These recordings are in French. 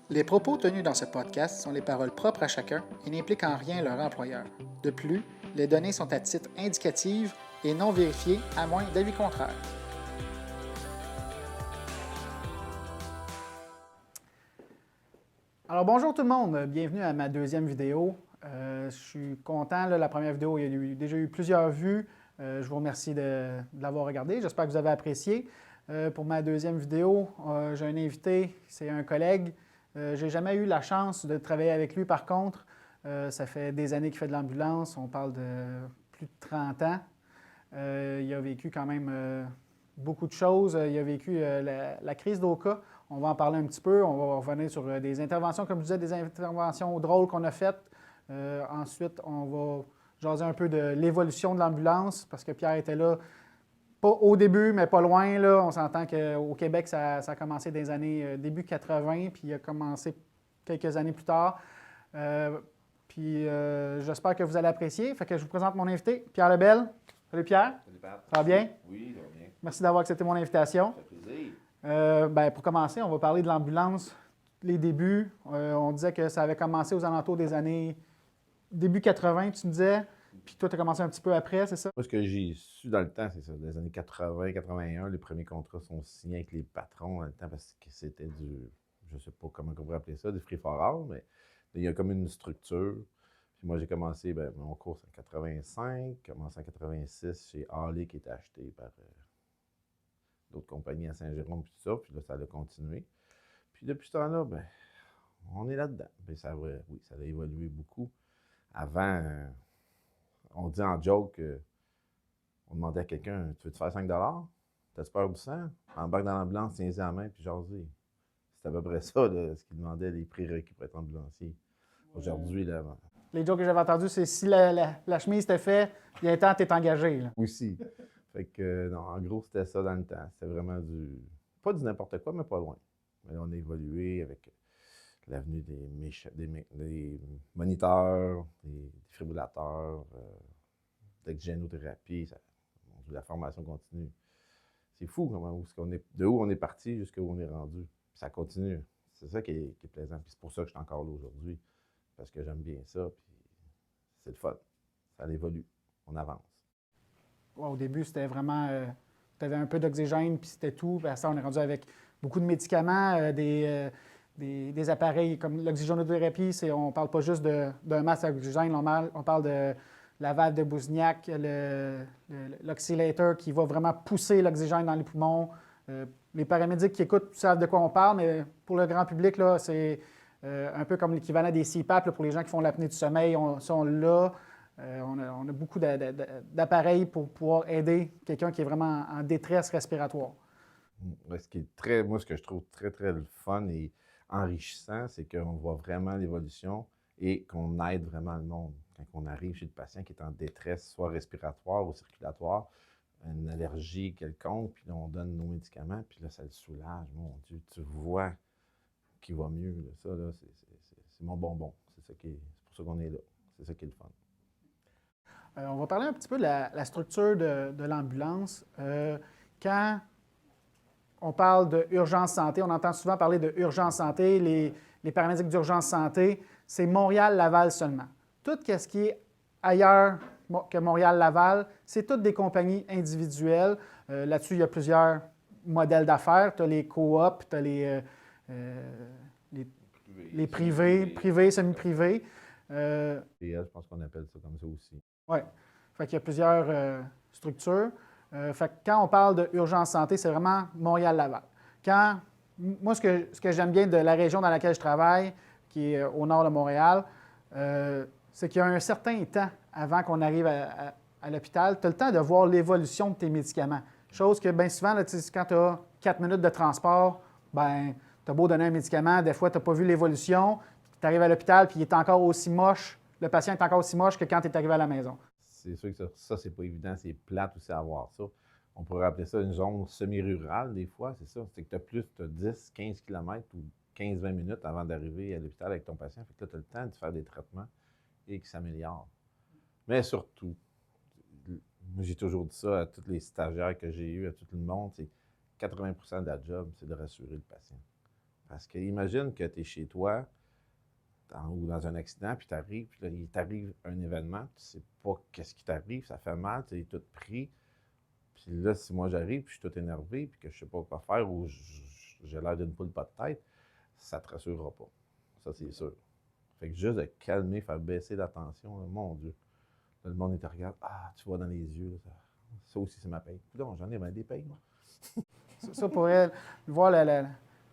Les propos tenus dans ce podcast sont les paroles propres à chacun et n'impliquent en rien leur employeur. De plus, les données sont à titre indicatif et non vérifiées à moins d'avis contraire. Alors bonjour tout le monde, bienvenue à ma deuxième vidéo. Je suis content, la première vidéo, il y a déjà eu plusieurs vues. Je vous remercie de l'avoir regardé, j'espère que vous avez apprécié. Pour ma deuxième vidéo, j'ai un invité, c'est un collègue. Je n'ai jamais eu la chance de travailler avec lui par contre. Ça fait des années qu'il fait de l'ambulance, on parle de plus de 30 ans. Il a vécu quand même beaucoup de choses. Il a vécu la crise d'Oka. On va en parler un petit peu. On va revenir sur des interventions, comme je disais, des interventions drôles qu'on a faites. Ensuite, on va jaser un peu de l'évolution de l'ambulance, parce que Pierre était là, pas au début, mais pas loin. Là. On s'entend qu'au Québec, ça a commencé dans les années début 80, puis il a commencé quelques années plus tard. J'espère que vous allez apprécier. Fait que je vous présente mon invité, Pierre Lebel. Salut Pierre. Salut Pat. Ça va bien? Oui, ça va bien. Merci d'avoir accepté mon invitation. Ça fait plaisir. Pour commencer, on va parler de l'ambulance, les débuts. On disait que ça avait commencé aux alentours des années début 80, tu me disais. Puis toi, tu as commencé un petit peu après, c'est ça? Moi, ce que j'ai su dans le temps, c'est ça. Dans les années 80, 81, les premiers contrats sont signés avec les patrons dans le temps parce que c'était du, je ne sais pas comment on pourrait appeler ça, du free for all, mais il y a comme une structure. Puis moi, j'ai commencé mon cours en 85, commencé en 86 chez Harley qui était acheté par d'autres compagnies à Saint-Jérôme, puis tout ça. Puis là, ça a continué. Puis depuis ce temps-là, on est là-dedans. Puis oui, ça a évolué beaucoup. Avant, on dit en joke, on demandait à quelqu'un, tu veux te faire 5 T'as-tu peur du sang? Embarque dans l'ambulance, tiens-y en main, puis jaser. C'est à peu près ça, là, ce qu'ils demandaient, les prérequis pour être ambulancier. Aujourd'hui, là. Les jokes que j'avais entendus, c'est si la chemise était faite, il y a un temps, tu es engagé. Là. Aussi. Fait que, non, en gros, c'était ça dans le temps. C'était vraiment pas du n'importe quoi, mais pas loin. Mais là, on a évolué avec l'avenue des moniteurs, des défibrillateurs, d'oxygénothérapie. La formation continue. C'est fou comment de où on est parti jusqu'à où on est rendu. Puis ça continue. C'est ça qui est plaisant. Puis c'est pour ça que je suis encore là aujourd'hui. Parce que j'aime bien ça. Puis c'est le fun. Ça évolue. On avance. Ouais, au début, c'était vraiment. Tu avais un peu d'oxygène, puis c'était tout. Puis à ça, on est rendu avec beaucoup de médicaments, des appareils comme l'oxygénothérapie. On ne parle pas juste d'un masque à oxygène. On parle de la valve de Bouzignac, l'oxylator qui va vraiment pousser l'oxygène dans les poumons. Les paramédics qui écoutent savent de quoi on parle, mais pour le grand public, là, c'est un peu comme l'équivalent des CPAP là, pour les gens qui font l'apnée du sommeil. On l'a. On a beaucoup d'appareils pour pouvoir aider quelqu'un qui est vraiment en détresse respiratoire. Moi, ce que je trouve très, très le fun et enrichissant, c'est qu'on voit vraiment l'évolution et qu'on aide vraiment le monde. Quand on arrive chez le patient qui est en détresse, soit respiratoire ou circulatoire, une allergie quelconque, puis là, on donne nos médicaments, puis là, ça le soulage. Mon Dieu, tu vois qu'il va mieux. Là. Ça, là, c'est mon bonbon. C'est pour ça qu'on est là. C'est ça qui est le fun. On va parler un petit peu de la structure de l'ambulance. Quand on parle d'urgence santé, on entend souvent parler d'urgence santé, les paramédics d'urgence santé, c'est Montréal-Laval seulement. Tout ce qui est ailleurs que Montréal-Laval, c'est toutes des compagnies individuelles. Là-dessus, il y a plusieurs modèles d'affaires. Tu as les coops, tu as les privés, semi-privés. Je pense qu'on appelle ça comme ça aussi. Oui. Fait qu'il y a plusieurs structures. Fait que quand on parle d'urgence santé, c'est vraiment Montréal-Laval. Moi, ce que j'aime bien de la région dans laquelle je travaille, qui est au nord de Montréal, c'est qu'il y a un certain temps avant qu'on arrive à l'hôpital. Tu as le temps de voir l'évolution de tes médicaments. Chose que bien souvent, là, quand tu as 4 minutes de transport, tu as beau donner un médicament, des fois, tu n'as pas vu l'évolution. Tu arrives à l'hôpital, puis il est encore aussi moche. Le patient est encore aussi moche que quand tu es arrivé à la maison. C'est sûr que ça c'est pas évident, c'est plate aussi à avoir ça. On pourrait appeler ça une zone semi-rurale des fois, c'est ça. C'est que tu as 10, 15 km ou 15-20 minutes avant d'arriver à l'hôpital avec ton patient. Fait que là, tu as le temps de faire des traitements et qui s'améliorent. Mais surtout, moi j'ai toujours dit ça à tous les stagiaires que j'ai eus, à tout le monde, c'est 80% de la job, c'est de rassurer le patient. Parce que imagine que tu es chez toi ou dans un accident, puis t'arrives, puis là, il t'arrive un événement, tu sais pas qu'est-ce qui t'arrive, ça fait mal, tu es tout pris. Puis là, si moi j'arrive, puis je suis tout énervé, puis que je sais pas quoi faire, ou j'ai l'air d'une poule pas de tête, ça te rassurera pas. Ça, c'est sûr. Fait que juste de calmer, faire baisser la tension, là, mon Dieu. Là, le monde, il te regarde, ah, tu vois dans les yeux, là, ça aussi, c'est ma paye. Donc, j'en ai ben, des payes, moi. Ça pourrait voir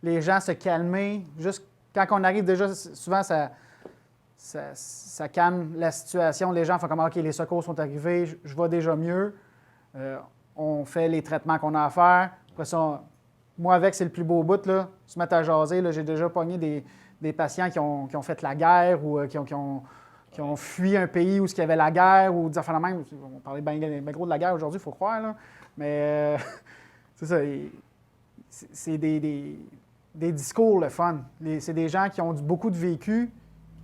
les gens se calmer. Juste quand on arrive, déjà, souvent, ça calme la situation. Les gens font comme, OK, les secours sont arrivés, je vais déjà mieux. On fait les traitements qu'on a à faire. Après ça, moi, avec, c'est le plus beau bout, là. Se mettre à jaser, là, j'ai déjà pogné des patients qui ont fait la guerre ou qui ont fui un pays où il y avait la guerre ou des affaires de même. On parlait bien gros de la guerre aujourd'hui, il faut croire, là. Mais c'est ça. C'est des discours, le fun. C'est des gens qui ont beaucoup de vécu.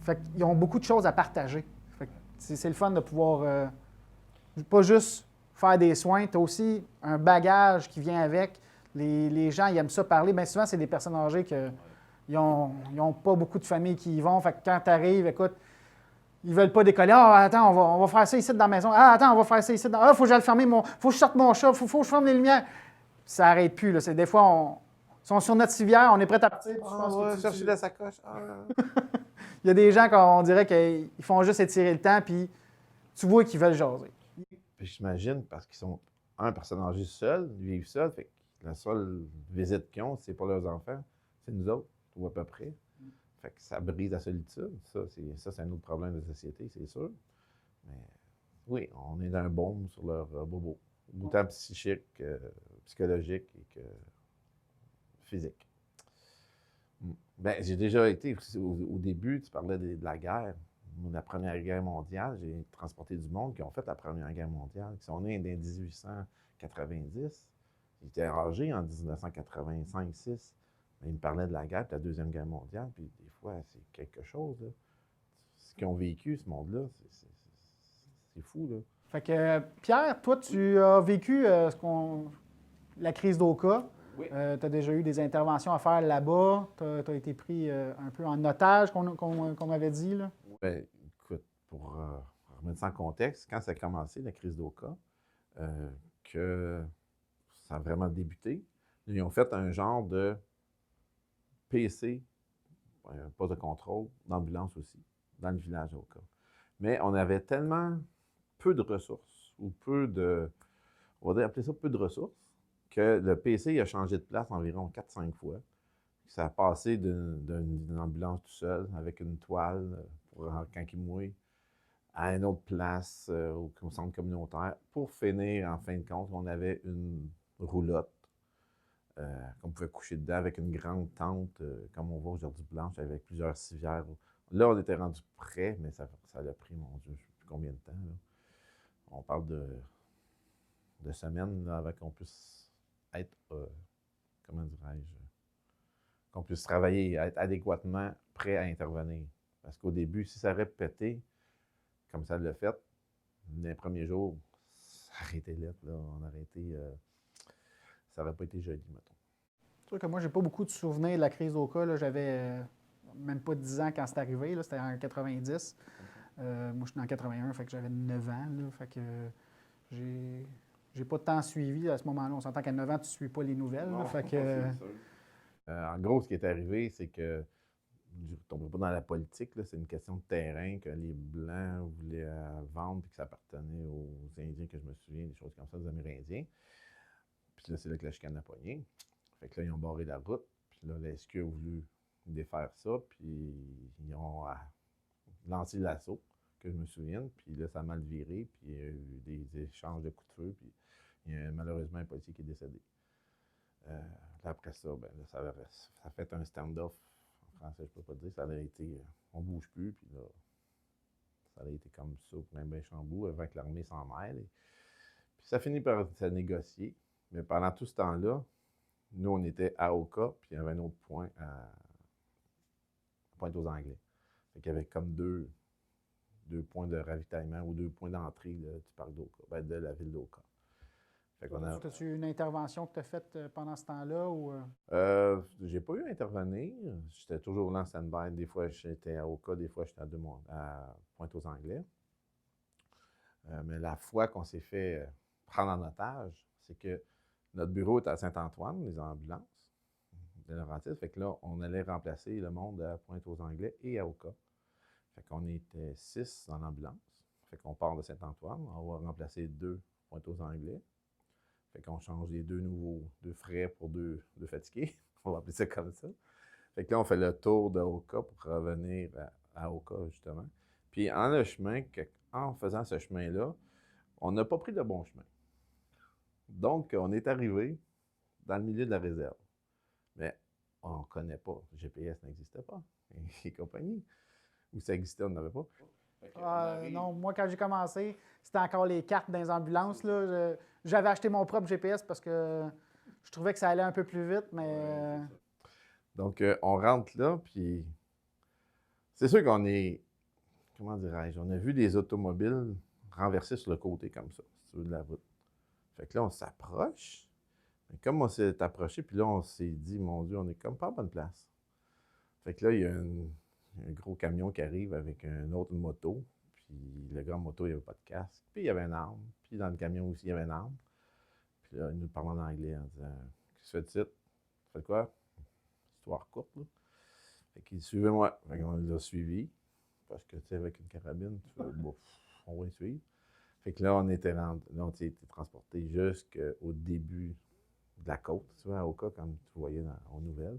Fait qu'ils ont beaucoup de choses à partager. Fait que c'est le fun de pouvoir pas juste faire des soins, tu as aussi un bagage qui vient avec. Les gens, ils aiment ça parler. Bien souvent, c'est des personnes âgées qui n'ont pas beaucoup de famille qui y vont. Fait que quand tu arrives, écoute, ils veulent pas décoller. Ah, attends, on va faire ça ici dans la maison. Ah, attends, on va faire ça ici. Ah, faut que j'aille fermer faut que je sorte mon chat. Faut que je ferme les lumières. Ça n'arrête plus. Là. Des fois, ils sont sur notre civière, on est prêt à partir. Ah, ouais, chercher la sacoche. Ah. Il y a des gens qu'on dirait qu'ils font juste étirer le temps, puis tu vois qu'ils veulent jaser. Puis j'imagine, parce qu'ils sont, personne âgée seule, ils vivent seuls, fait que la seule visite qu'ils ont, c'est pas leurs enfants, c'est nous autres, ou à peu près. Fait que ça brise la solitude. Ça, c'est un autre problème de société, c'est sûr. Mais oui, on est dans un baume sur leur bobo. Autant psychique, psychologique et que physique. Ben, j'ai déjà été, au début, tu parlais de la guerre. La Première Guerre mondiale, j'ai transporté du monde qui ont fait la Première Guerre mondiale, qui sont nés en 1890. Ils étaient âgés en 1985-6. Mais ils me parlaient de la guerre, de la Deuxième Guerre mondiale, puis des fois, c'est quelque chose. Là. Ce qu'ils ont vécu, ce monde-là, c'est fou. Là. Fait que, Pierre, toi, tu as vécu la crise d'Oka. Oui. Tu as déjà eu des interventions à faire là-bas. Tu as été pris un peu en otage, qu'on m'avait dit. Là. Ben, écoute, pour remettre ça en contexte, quand ça a commencé, la crise d'Oka, que ça a vraiment débuté, ils ont fait un genre de PC, poste de contrôle, d'ambulance aussi, dans le village d'Oka. Mais on avait tellement peu de ressources, ou on va appeler ça peu de ressources, que le PC a changé de place environ 4-5 fois. Ça a passé d'une ambulance tout seul, avec une toile pour quand il mouille, à une autre place, au centre communautaire, pour finir, en fin de compte, on avait une roulotte qu'on pouvait coucher dedans avec une grande tente, comme on voit aujourd'hui blanche, avec plusieurs civières. Là, on était rendu prêt, mais ça a pris, mon Dieu, je ne sais plus combien de temps. Là. On parle de semaines là, avant qu'on puisse être, comment dirais-je, qu'on puisse travailler, être adéquatement prêt à intervenir. Parce qu'au début, si ça aurait pété, comme ça l'a fait, les premiers jours, ça aurait été lettre, là. On aurait été. Ça n'aurait pas été joli, mettons. C'est sûr que moi, j'ai pas beaucoup de souvenirs de la crise d'Oka. J'avais même pas 10 ans quand c'est arrivé. C'était en 90. Moi, je suis en 81, fait que j'avais 9 ans. Là, fait que j'ai pas tant suivi à ce moment-là. On s'entend qu'à 9 ans, tu ne suis pas les nouvelles. Là, fait que, en gros, ce qui est arrivé, c'est que je ne tomberai pas dans la politique, c'est une question de terrain que les Blancs voulaient vendre et que ça appartenait aux Indiens, que je me souviens, des choses comme ça, aux Amérindiens. Puis là, c'est là que la chicane a pogné. Fait que là, ils ont barré la route. Puis là, la SQ a voulu défaire ça. Puis ils ont lancé l'assaut, que je me souvienne. Puis là, ça a mal viré. Puis il y a eu des échanges de coups de feu. Puis il y a malheureusement un policier qui est décédé. Là, après ça, ben, là, ça a fait un stand-off. En français, je ne peux pas dire. Ça a été. On ne bouge plus. Puis là, ça a été comme ça pour un bain chambou avant que l'armée s'en mêle. Puis ça finit par se négocier. Mais pendant tout ce temps-là, nous, on était à Oka, puis il y avait un autre point à Pointe-aux-Anglais. Fait qu'il y avait comme deux points de ravitaillement ou 2 points d'entrée du parc d'Oka, de la ville d'Oka. Fait qu'on a... As-tu eu une intervention que tu as faite pendant ce temps-là? Ou, J'ai pas eu à intervenir. J'étais toujours là en stand-by. Des fois, j'étais à Oka, des fois, j'étais à Pointe-aux-Anglais. Mais la fois qu'on s'est fait prendre en otage, c'est que notre bureau était à Saint-Antoine, les ambulances de Laurentides. Fait que là, on allait remplacer le monde à Pointe-aux-Anglais et à Oka. Fait qu'on était 6 dans l'ambulance. Fait qu'on part de Saint-Antoine, on va remplacer 2 Pointe-aux-Anglais. Fait qu'on change les 2 frais pour 2 fatigués. On va appeler ça comme ça. Fait que là, on fait le tour de Oka pour revenir à Oka, justement. Puis en faisant ce chemin-là, on n'a pas pris le bon chemin. Donc, on est arrivé dans le milieu de la réserve. Mais on ne connaît pas. Le GPS n'existait pas. Et compagnie. Ou ça existait, on n'avait pas. non, moi, quand j'ai commencé, c'était encore les cartes dans les ambulances. Là. J'avais acheté mon propre GPS parce que je trouvais que ça allait un peu plus vite, mais... Donc, on rentre là, puis c'est sûr qu'on est, comment dirais-je, on a vu des automobiles renversés sur le côté comme ça, sur la route. Fait que là, on s'approche. Mais comme on s'est approché, puis là, on s'est dit, mon Dieu, on est comme pas à bonne place. Fait que là, il y a un gros camion qui arrive avec une autre moto. Puis le gars en moto, il n'y avait pas de casque. Puis il y avait une arme. Puis dans le camion aussi, il y avait une arme. Puis là, il nous parle en anglais en disant, qu'est-ce que tu fais de suite? Tu fais quoi? Histoire courte, là. Fait qu'il suivait-moi. Fait qu'on l'a suivi. Parce que, tu sais, avec une carabine, tu fais, bon, on va le suivre. Fait que là, on a été transporté jusqu'au début de la côte, tu vois, à Oka, comme tu voyais aux nouvelles.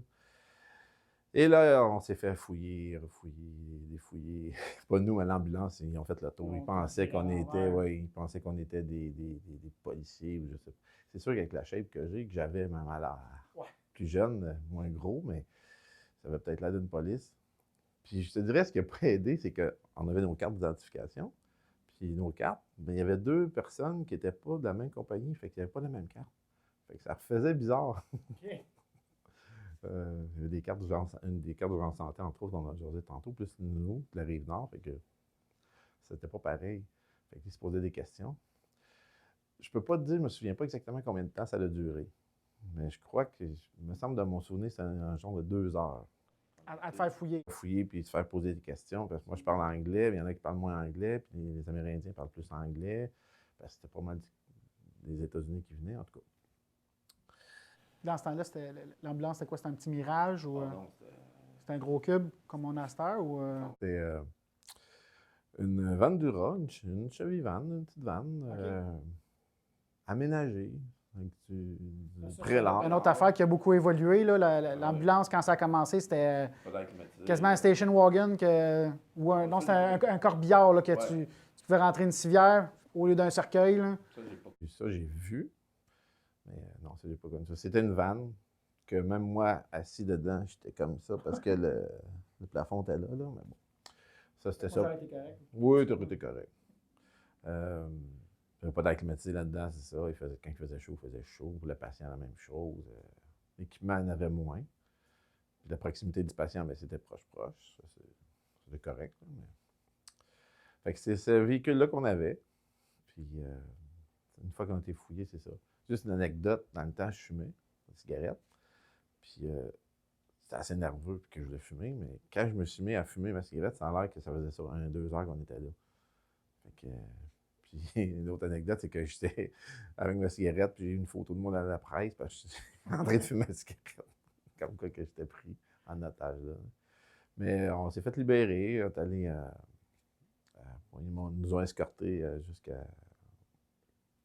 Et là, on s'est fait fouiller, refouiller, défouiller. Pas nous, mais l'ambulance, ils ont fait le tour. Ils pensaient qu'on était des policiers ou je sais pas. C'est sûr qu'avec la shape que j'avais même à l'air plus jeune, moins gros, mais ça avait peut-être l'air d'une police. Puis je te dirais, ce qui n'a pas aidé, c'est qu'on avait nos cartes d'identification. Puis nos cartes, bien, il y avait 2 personnes qui n'étaient pas de la même compagnie, fait qu'ils n'avaient pas la même carte. Fait que ça faisait bizarre. OK. Il y avait des cartes d'urgence santé, entre autres, dont on a jasé tantôt, plus nous, de la Rive-Nord, fait que c'était pas pareil. Fait qu'ils se posaient des questions. Je peux pas te dire, je me souviens pas exactement combien de temps ça a duré. Mais je crois que, il me semble, de mon souvenir, c'est un genre de 2 heures. À te faire fouiller. Fouiller puis se faire poser des questions. Parce que moi, je parle anglais, mais il y en a qui parlent moins anglais, puis les Amérindiens parlent plus anglais. Parce que c'était pas mal des États-Unis qui venaient, en tout cas. Dans ce temps-là, l'ambulance, c'était quoi? C'était un petit Mirage ou c'était un gros cube comme on a à cette heure? Ou, C'était une vanne Dura, une Chevy van, une petite vanne, aménagée, avec du prélat. Une autre affaire qui a beaucoup évolué, là, l'ambulance, quand ça a commencé, c'était quasiment un station wagon non, c'était un corbillard là, que tu pouvais rentrer une civière au lieu d'un cercueil. Là. Ça, j'ai vu. Mais non, ça, j'ai pas connu ça. C'était une vanne que même moi, assis dedans, j'étais comme ça parce que le plafond était là, mais bon. Ça, c'était ça. Ça a été correct. Oui, t'aurais été correct. Il n'y avait pas d'air climatisé là-dedans, c'est ça. Quand il faisait chaud, il faisait chaud. Pour le patient, la même chose. L'équipement en avait moins. Puis la proximité du patient, bien, c'était proche-proche. Ça, c'était correct. Là, mais... Fait que c'est ce véhicule-là qu'on avait. Puis une fois qu'on a été fouillé, c'est ça. Juste une anecdote, dans le temps, je fumais une cigarette. Puis c'était assez nerveux puis que je voulais fumer, mais quand je me suis mis à fumer ma cigarette, ça a l'air que ça faisait ça 2 heures qu'on était là. Fait que, puis une autre anecdote, c'est que j'étais avec ma cigarette, puis j'ai eu une photo de moi dans la presse, parce que j'étais en train de fumer ma cigarette. Comme quoi que j'étais pris en otage là. Mais on s'est fait libérer, on est allé ils nous ont escortés jusqu'à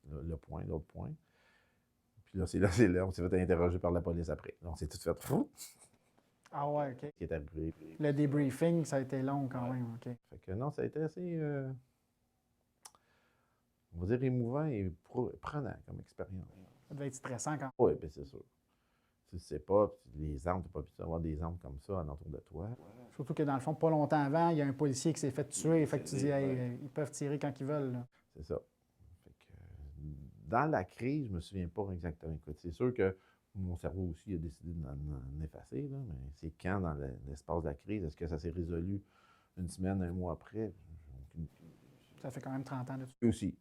l'autre point. Puis là, c'est là, on s'est fait interroger par la police après. On s'est tout fait fou. Ah ouais, OK. Qui est arrivé. Le débriefing, ça a été long quand même, OK. Fait que non, ça a été assez, on va dire, émouvant et prenant comme expérience. Ça devait être stressant quand Oui, bien c'est sûr. Tu sais pas, les armes, tu n'as pas pu avoir des armes comme ça autour de toi. Surtout que dans le fond, pas longtemps avant, il y a un policier qui s'est fait tuer. Fait que tu dis, hey, ils peuvent tirer quand ils veulent. Là. C'est ça. Fait que, dans la crise, je me souviens pas exactement. Écoute, c'est sûr que mon cerveau aussi a décidé d'en effacer, là, mais c'est quand dans l'espace de la crise, est-ce que ça s'est résolu une semaine, un mois après? Ça fait quand même 30 ans de ça. Aussi.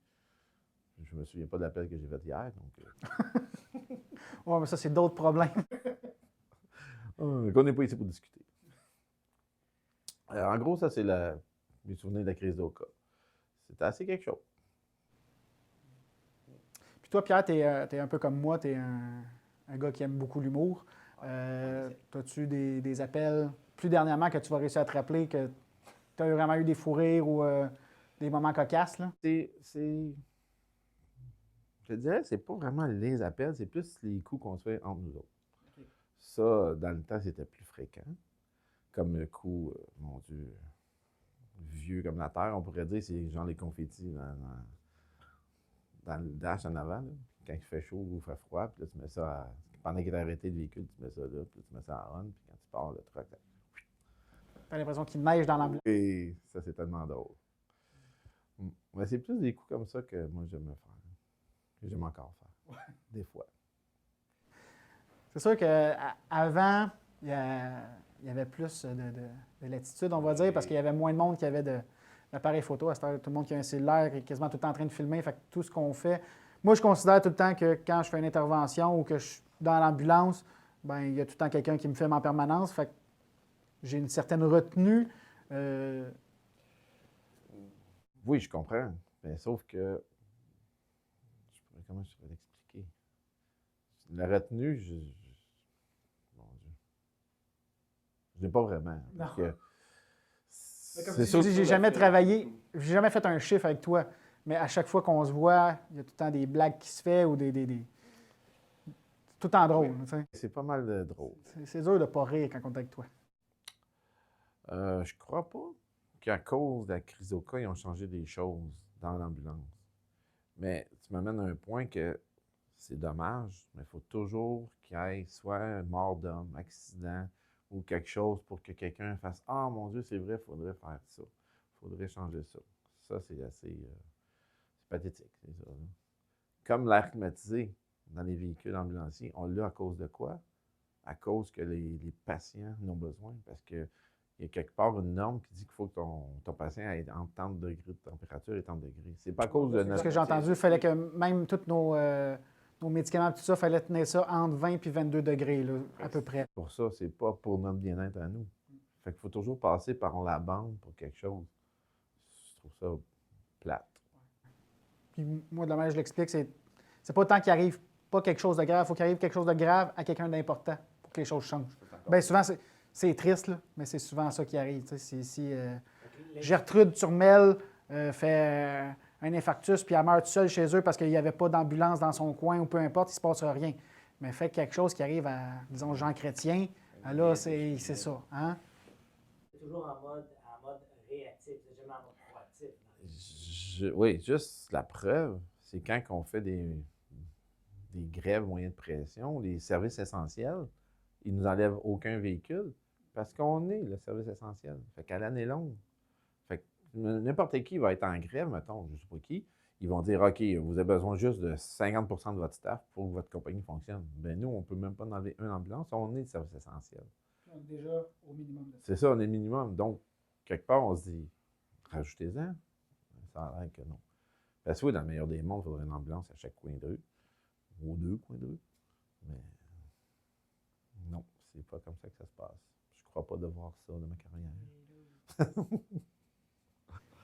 Je me souviens pas de l'appel que j'ai fait hier. Donc, Ouais, mais ça, c'est d'autres problèmes. qu'on n'est pas ici pour discuter. En gros, ça, c'est mes souvenirs de la crise d'Oka. C'était assez quelque chose. Puis toi, Pierre, t'es un peu comme moi, t'es un gars qui aime beaucoup l'humour. As-tu des appels plus dernièrement que tu vas réussir à te rappeler que tu as vraiment eu des fous rires ou des moments cocasses, là? Je te dirais, c'est pas vraiment les appels, c'est plus les coups qu'on se fait entre nous autres. Okay. Ça, dans le temps, c'était plus fréquent. Comme le coup, mon Dieu, vieux comme la terre, on pourrait dire, c'est genre les confettis dans le dash en avant, là. Quand il fait chaud ou il fait froid, puis là, tu mets ça pendant qu'il est arrêté le véhicule, tu mets ça là, puis là, tu mets ça en on, puis quand tu pars, le truck, là, t'as l'impression qu'il neige dans l'ambulance. Et ça, c'est tellement drôle. Mais c'est plus des coups comme ça que moi, j'aime faire. Que j'aime encore faire. Ouais. Des fois. C'est sûr qu'avant, il y avait plus de latitude, on va dire, parce qu'il y avait moins de monde qui avait d'appareils photo. À cette heure, tout le monde qui a un cellulaire est quasiment tout le temps en train de filmer. Fait que tout ce qu'on fait. Moi, je considère tout le temps que quand je fais une intervention ou que je suis dans l'ambulance, ben il y a tout le temps quelqu'un qui me filme en permanence. Fait que j'ai une certaine retenue. Oui, je comprends. Mais sauf que. Comment je pourrais l'expliquer? La retenue, mon Dieu. Je n'ai pas vraiment. Parce que c'est sûr que j'ai jamais travaillé, j'ai jamais fait un chiffre avec toi, mais à chaque fois qu'on se voit, il y a tout le temps des blagues qui se font ou tout le temps drôle. Oui. C'est pas mal drôle. C'est dur de ne pas rire quand on est avec toi. Je crois pas qu'à cause de la crise au cas, ils ont changé des choses dans l'ambulance. Mais tu m'amènes à un point que c'est dommage, mais il faut toujours qu'il y ait soit mort d'homme, accident ou quelque chose pour que quelqu'un fasse « Ah, mon Dieu, c'est vrai, il faudrait faire ça. Il faudrait changer ça. » Ça, c'est assez c'est pathétique, c'est ça. Là. Comme l'air climatisé dans les véhicules ambulanciers, on l'a à cause de quoi? À cause que les patients en ont besoin. Parce que il y a quelque part une norme qui dit qu'il faut que ton patient ait entre tant de degrés de température et tant de degrés. C'est pas à cause de notre... Ce que j'ai entendu, il fallait que même tous nos médicaments, tout ça, il fallait tenir ça entre 20 et 22 degrés, là, à peu près. Pour ça, c'est pas pour notre bien-être à nous. Fait qu'il faut toujours passer par la bande pour quelque chose. Je trouve ça plate. Puis moi, de la manière que je l'explique, c'est pas tant qu'il arrive pas quelque chose de grave, il faut qu'il arrive quelque chose de grave à quelqu'un d'important pour que les choses changent. Bien souvent, c'est triste, là, mais c'est souvent ça qui arrive. Si Gertrude Turmel fait un infarctus puis elle meurt toute seule chez eux parce qu'il n'y avait pas d'ambulance dans son coin ou peu importe, il ne se passe rien. Mais fait quelque chose qui arrive à, disons, Jean Chrétien, là, c'est ça. Hein? C'est toujours en mode réactif, c'est jamais en mode proactif. Oui, juste la preuve, c'est quand on fait des grèves moyens de pression, les services essentiels, ils ne nous enlèvent aucun véhicule parce qu'on est le service essentiel. Fait qu'à l'année longue, fait que n'importe qui va être en grève, mettons, je ne sais pas qui, ils vont dire, OK, vous avez besoin juste de 50 de votre staff pour que votre compagnie fonctionne. Bien, nous, on ne peut même pas enlever une ambulance, on est le service essentiel. On est déjà au minimum. C'est ça, on est minimum. Donc, quelque part, on se dit, rajoutez-en. Ça a l'air que non. Parce que oui, dans le meilleur des mondes, il faudrait une ambulance à chaque coin de rue, ou 2 coins de rue. Mais non, c'est pas comme ça que ça se passe. Je crois pas devoir ça de ma carrière.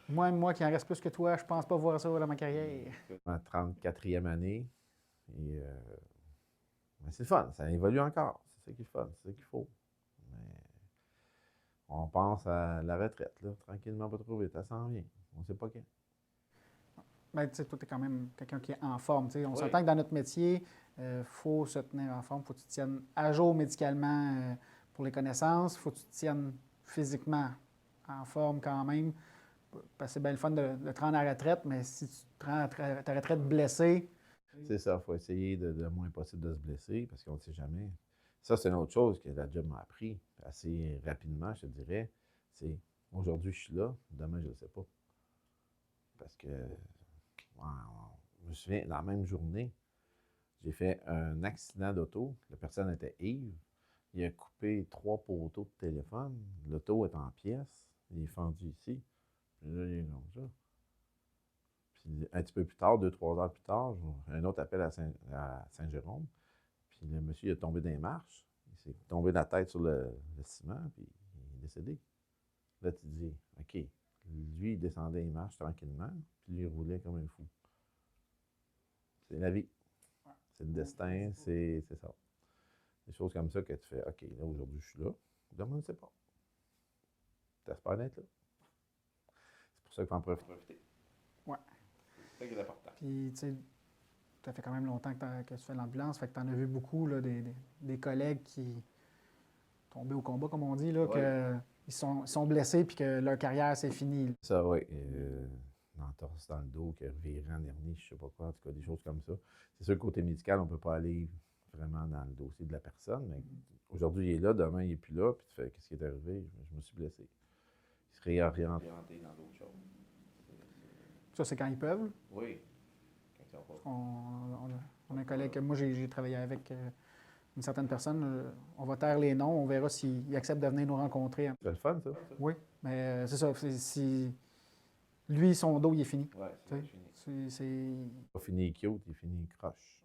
Moi qui en reste plus que toi, je pense pas voir ça dans ma carrière. Ma 34e année. Et c'est le fun, ça évolue encore. C'est ça qui est fun, c'est ça qu'il faut. Mais on pense à la retraite, là, tranquillement, pas trop vite. Ça s'en vient. On ne sait pas quand. Ben, tu sais, toi, tu es quand même quelqu'un qui est en forme. T'sais. On s'entend que dans notre métier, il faut se tenir en forme. Il faut que tu te tiennes à jour médicalement pour les connaissances. Il faut que tu te tiennes physiquement en forme quand même. Parce que c'est bien le fun de te rendre à la retraite, mais si tu te rends à ta retraite blessé... C'est ça, il faut essayer le moins possible de se blesser parce qu'on ne sait jamais. Ça, c'est une autre chose que la job m'a appris assez rapidement, je te dirais. C'est aujourd'hui, je suis là, demain, je ne le sais pas. Parce que, je me souviens, dans la même journée, j'ai fait un accident d'auto. La personne était ivre. Il a coupé 3 poteaux de téléphone. L'auto est en pièces. Il est fendu ici. Puis là, il est comme ça. Puis un petit peu plus tard, 2-3 heures plus tard, j'ai un autre appel à Saint-Jérôme. Puis le monsieur il est tombé dans les marches. Il s'est tombé la tête sur le ciment, puis il est décédé. Là, tu te dis, OK, lui, il descendait les marches tranquillement, puis lui, il roulait comme un fou. C'est la vie. C'est le destin, c'est ça. Des choses comme ça que tu fais, OK, là, aujourd'hui, je suis là. Demain, on ne sait pas. T'espères d'être là. C'est pour ça qu'il faut en profiter. Ouais. C'est ça qui est important. Puis, tu sais, ça fait quand même longtemps que tu fais l'ambulance, fait que tu en as vu beaucoup, là, des collègues qui tombés au combat, comme on dit, là, Ouais. qu'ils sont blessés puis que leur carrière, c'est fini. Ça, oui. L'entorse dans le dos, qui a reviré en hernie, je ne sais pas quoi, en tout cas, des choses comme ça. C'est sûr, côté médical, on ne peut pas aller vraiment dans le dossier de la personne, mais aujourd'hui, il est là, demain, il n'est plus là, puis tu fais, qu'est-ce qui est arrivé? Je me suis blessé. Il se réorienté dans d'autres choses. Ça, c'est quand ils peuvent. Oui. Quand ils sont pas. On a un collègue que moi, j'ai travaillé avec une certaine personne. On va taire les noms, on verra s'il accepte de venir nous rencontrer. C'est le fun, ça? Oui, mais c'est ça. Lui, son dos, il est fini. Oui, Tu sais, fini. c'est... Pas fini cute, il est fini croche.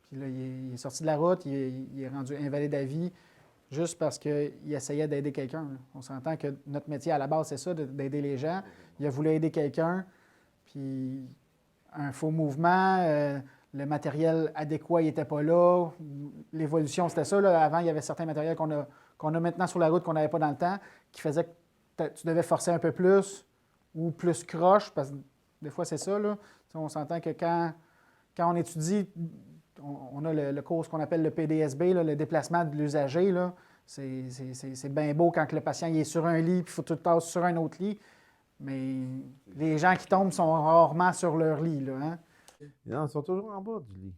Puis là, il est sorti de la route, il est rendu invalide à vie, juste parce qu'il essayait d'aider quelqu'un. Là. On s'entend que notre métier à la base, c'est ça, d'aider les gens. Il a voulu aider quelqu'un, puis un faux mouvement, le matériel adéquat n'était pas là. L'évolution, c'était ça. Là. Avant, il y avait certains matériels qu'on a maintenant sur la route qu'on n'avait pas dans le temps, qui faisaient que tu devais forcer un peu plus ou plus croche, parce que des fois, c'est ça. Là. On s'entend que quand on étudie, on a le cours qu'on appelle le PDSB, là, le déplacement de l'usager. Là. C'est bien beau quand le patient il est sur un lit, puis il faut tout le temps sur un autre lit. Mais les gens qui tombent sont rarement sur leur lit. Là, hein? Non, ils sont toujours en bas du lit.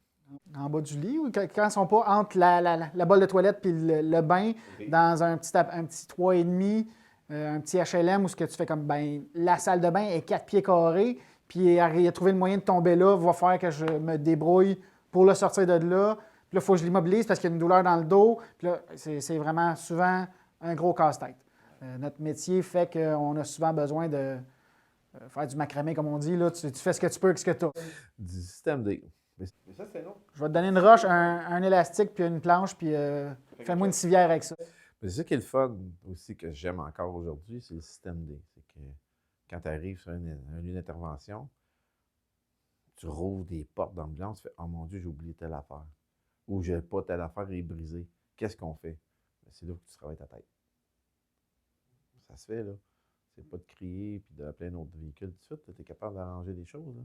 En bas du lit, ou quand ils ne sont pas entre la bolle de toilette et le bain, dans un petit 3,5, un petit HLM où ce que tu fais comme, ben, la salle de bain est 4 pieds carrés, puis il a trouvé le moyen de tomber là, va faire que je me débrouille pour le sortir de là. Puis là, il faut que je l'immobilise parce qu'il y a une douleur dans le dos. Puis là, c'est vraiment souvent un gros casse-tête. Notre métier fait qu'on a souvent besoin de faire du macramé, comme on dit. Là. Tu fais ce que tu peux avec ce que tu as. Du système D. Mais ça, c'est long. Je vais te donner une roche, un élastique, puis une planche, puis fais-moi une civière avec ça. Mais c'est ça qui est le fun aussi que j'aime encore aujourd'hui, c'est le système D. C'est que quand tu arrives sur un lieu d'intervention, tu rouvres des portes d'ambulance, tu fais « Oh mon Dieu, j'ai oublié telle affaire. » Ou « J'ai pas telle affaire est brisée. » Qu'est-ce qu'on fait? Ben, c'est là que tu travailles ta tête. Ça se fait, là. C'est pas de crier puis d'appeler un autre véhicule tout de suite. Tu es capable d'arranger des choses. Là.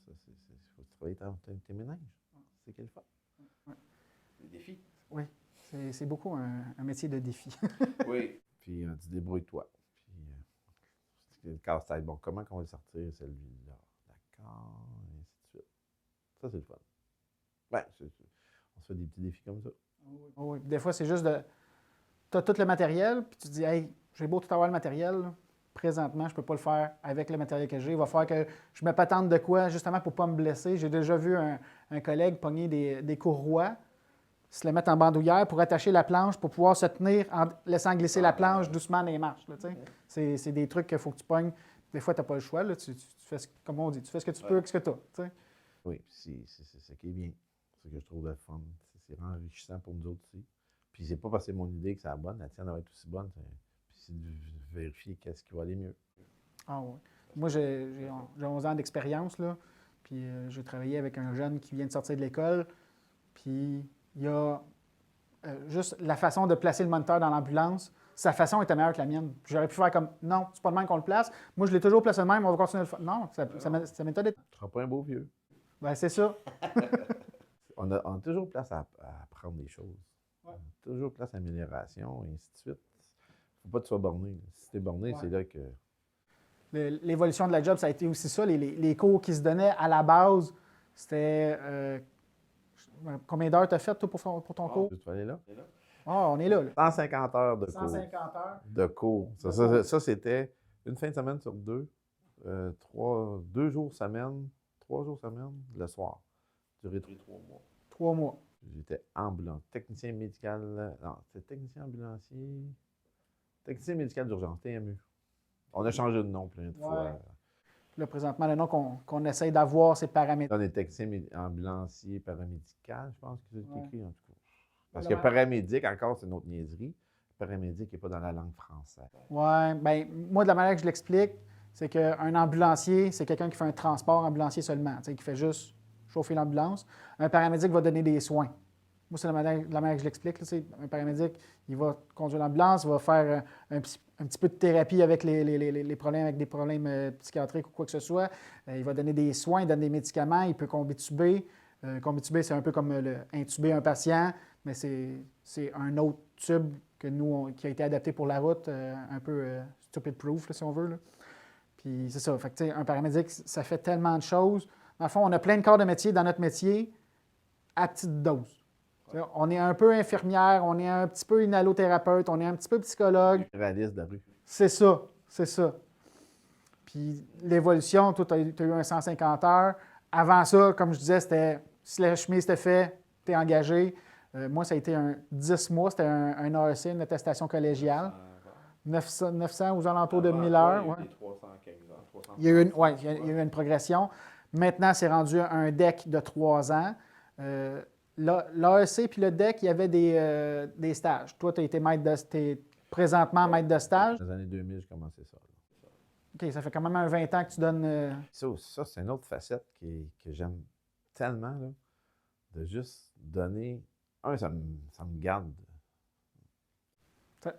Ça, faut que tu travailles tes ménages. C'est quel fun. Des défis. Oui, c'est beaucoup un métier de défi. Oui. Puis tu débrouilles-toi. Puis le casse-tête. Bon, comment on va le sortir, celui-là? D'accord, et ainsi de suite. Ça, c'est le fun. Ben, on se fait des petits défis comme ça. Oui. Des fois, c'est juste de... Tu as tout le matériel, puis tu te dis, hey, j'ai beau tout avoir le matériel, là. Présentement, je ne peux pas le faire avec le matériel que j'ai. Il va falloir que je me patente de quoi, justement, pour ne pas me blesser. J'ai déjà vu un collègue pogner des courroies, se les mettre en bandoulière pour attacher la planche, pour pouvoir se tenir en laissant glisser la planche doucement dans les marches. Là, c'est des trucs qu'il faut que tu pognes. Des fois, tu n'as pas le choix. Là. Tu fais, comme on dit, tu fais ce que tu peux avec ce que tu as. Oui, c'est ça qui est bien. C'est ce que je trouve le fun. C'est enrichissant pour nous autres aussi. Puis c'est pas parce que c'est mon idée que c'est la bonne, la tienne va être aussi bonne. Puis c'est de vérifier qu'est-ce qui va aller mieux. Ah oui. Moi, j'ai 11 ans d'expérience, là. Puis j'ai travaillé avec un jeune qui vient de sortir de l'école. Puis il y a juste la façon de placer le moniteur dans l'ambulance. Sa façon était meilleure que la mienne. J'aurais pu faire comme, non, c'est pas de même qu'on le place. Moi, je l'ai toujours placé de même, on va continuer à le faire. Non, sa méthode est... Tu ne seras pas un beau vieux. Ben, c'est ça. On a toujours place à apprendre des choses. Ouais. On a toujours place à amélioration, et ainsi de suite. Il ne faut pas que tu sois borné. Si tu es borné, c'est là que... L'évolution de la job, ça a été aussi ça. Les cours qui se donnaient à la base, c'était... combien d'heures tu as fait, toi, pour ton cours? Tu vas aller là? Ah, on est là. 150 heures de cours. 150 heures? De cours. Ça c'était une fin de semaine sur deux. 2 jours semaine, 3 jours semaine, le soir. Duré 3 mois. 3 mois. J'étais ambulant. Technicien médical. Non, c'était technicien ambulancier. Technicien médical d'urgence, TMU. On a changé de nom plein de fois. Là, présentement, le nom qu'on essaye d'avoir, c'est paramédic. On est technicien ambulancier paramédical, je pense que c'est Ouais. écrit en tout cas. Parce Ouais. que paramédic, encore, c'est une autre niaiserie. Paramédic n'est pas dans la langue française. Oui, bien, moi, de la manière que je l'explique, c'est qu'un ambulancier, c'est quelqu'un qui fait un transport ambulancier seulement, tu sais, qui fait juste chauffer l'ambulance. Un paramédic va donner des soins. Moi, c'est la manière que je l'explique. Là, un paramédic, il va conduire l'ambulance, il va faire un petit peu de thérapie avec les problèmes, avec des problèmes psychiatriques ou quoi que ce soit. Il va donner des soins, il donne des médicaments, il peut combituber. Combituber, c'est un peu comme intuber un patient, mais c'est un autre tube que nous, qui a été adapté pour la route, un peu stupid-proof, si on veut. Là. Puis c'est ça. Fait que, un paramédic, ça fait tellement de choses. Dans le fond, on a plein de corps de métier dans notre métier à petite dose. On est un peu infirmière, on est un petit peu inhalothérapeute, on est un petit peu psychologue. Réaliste de la rue. C'est ça, c'est ça. Puis l'évolution, toi, tu as eu un 150 heures. Avant ça, comme je disais, c'était si la chemise était fait, tu es engagé. Moi, ça a été un 10 mois, c'était un AEC, une attestation collégiale. 900 aux alentours de 1000 heures. Ouais. Il y a eu une progression. Maintenant, c'est rendu un DEC de 3 ans. L'AEC puis le DEC, il y avait des stages. Toi, tu es présentement maître de stage. Dans les années 2000, j'ai commencé ça. Là. OK, ça fait quand même un 20 ans que tu donnes... Ça c'est une autre facette que j'aime tellement, là, de juste donner... ça me garde...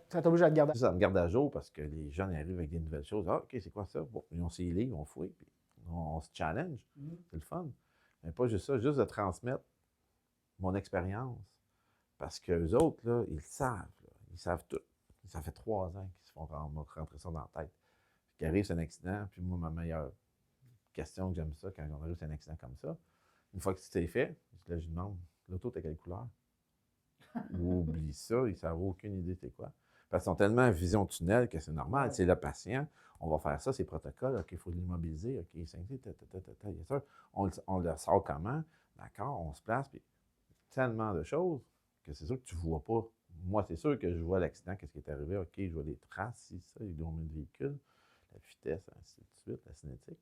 Ça t'oblige à te garder. Ça me garde à jour parce que les jeunes arrivent avec des nouvelles choses. Ah, OK, c'est quoi ça? Bon, ils ont ses livres, on fouille, puis on se challenge. C'est le fun. Mais pas juste ça, juste de transmettre mon expérience. Parce qu'eux autres, là, ils savent. Là, ils savent tout. Ça fait 3 ans qu'ils se font rentrer ça dans la tête. Puis qu'il arrive, c'est un accident. Puis moi, ma meilleure question que j'aime ça, quand on arrive, c'est un accident comme ça. Une fois que c'est fait, là, je demande, l'auto, t'es quelle couleur? Oublie ça, ils ne savent aucune idée c'est quoi. Parce qu'ils sont tellement en vision tunnel que c'est normal. C'est le patient, on va faire ça, c'est protocole, OK, il faut l'immobiliser, OK, 5D, yes sir. On le sort comment? D'accord, on se place, puis tellement de choses que c'est sûr que tu ne vois pas. Moi, c'est sûr que je vois l'accident, qu'est-ce qui est arrivé, OK, je vois les traces, si ça, ils ont mis le véhicule, la vitesse, ainsi de suite, la cinétique.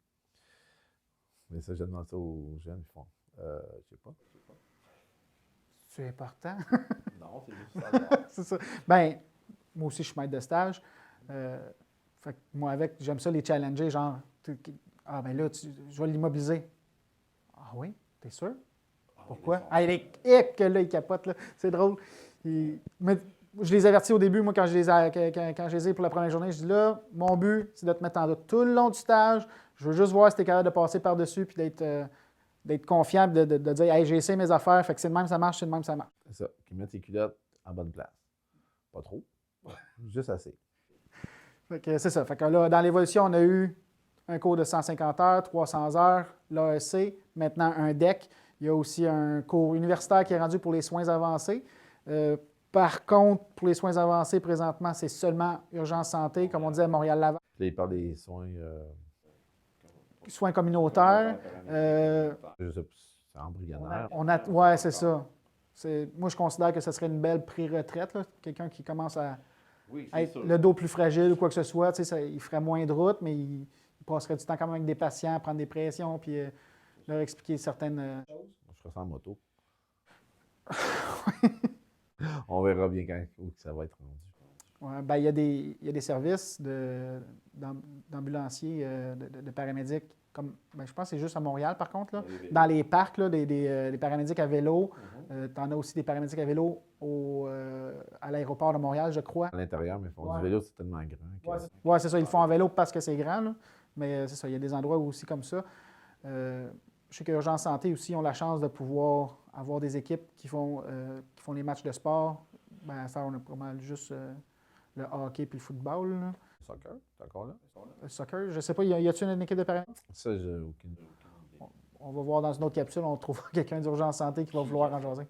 Mais ça, je demande ça aux jeunes, ils font, je sais pas. C'est important. Non, c'est juste ça. C'est ça. Bien, moi aussi, je suis maître de stage. Fait que moi, j'aime ça les challenger, genre, ah, ben là, je vais l'immobiliser. Ah oui, t'es sûr? Pourquoi? Ah, que là, il capote, là. C'est drôle. Mais je les avertis au début, moi, quand je les ai pour la première journée, je dis là, mon but, c'est de te mettre en doute tout le long du stage. Je veux juste voir si tu es capable de passer par-dessus puis d'être confiant, de dire, hey, j'ai essayé mes affaires, fait que c'est de même ça marche, c'est de même ça marche. C'est ça, qu'ils mettent tes culottes en bonne place. Pas trop, juste assez. Fait que c'est ça. Fait que là, dans l'évolution, on a eu un cours de 150 heures, 300 heures, l'AEC, maintenant un DEC. Il y a aussi un cours universitaire qui est rendu pour les soins avancés. Par contre, pour les soins avancés, présentement, c'est seulement urgence santé, comme on dit à Montréal-Laval. Là, ils parlent des soins... soins communautaires. Je sais pas, c'est embryonnaire. Oui, c'est ça. Moi, je considère que ce serait une belle pré-retraite. Quelqu'un qui commence à être le dos plus fragile ou quoi que ce soit. Il ferait moins de route, mais il passerait du temps quand même avec des patients, prendre des pressions, puis leur expliquer certaines choses. Je ferais ça en moto. On verra bien où ça va être rendu. Ouais, ben, il y a des services d'ambulanciers, de paramédics, comme je pense que c'est juste à Montréal, par contre. Là. Dans les parcs, là, des paramédics à vélo. Tu en as aussi des paramédics à vélo à l'aéroport de Montréal, je crois. À l'intérieur, mais font du vélo, c'est tellement grand. Oui, c'est ça. Ils le font en vélo parce que c'est grand. Là. Mais c'est ça, il y a des endroits aussi comme ça. Je sais qu'Urgence Santé aussi ont la chance de pouvoir avoir des équipes qui font les matchs de sport. Ben, ça, on a pas mal juste le hockey puis le football. Là. Le soccer, t'es encore là? Le soccer, je ne sais pas, y a-t-il une équipe de paramédics? Ça, j'ai aucune idée. On va voir dans une autre capsule, on trouvera quelqu'un d'Urgence Santé qui va vouloir en jaser.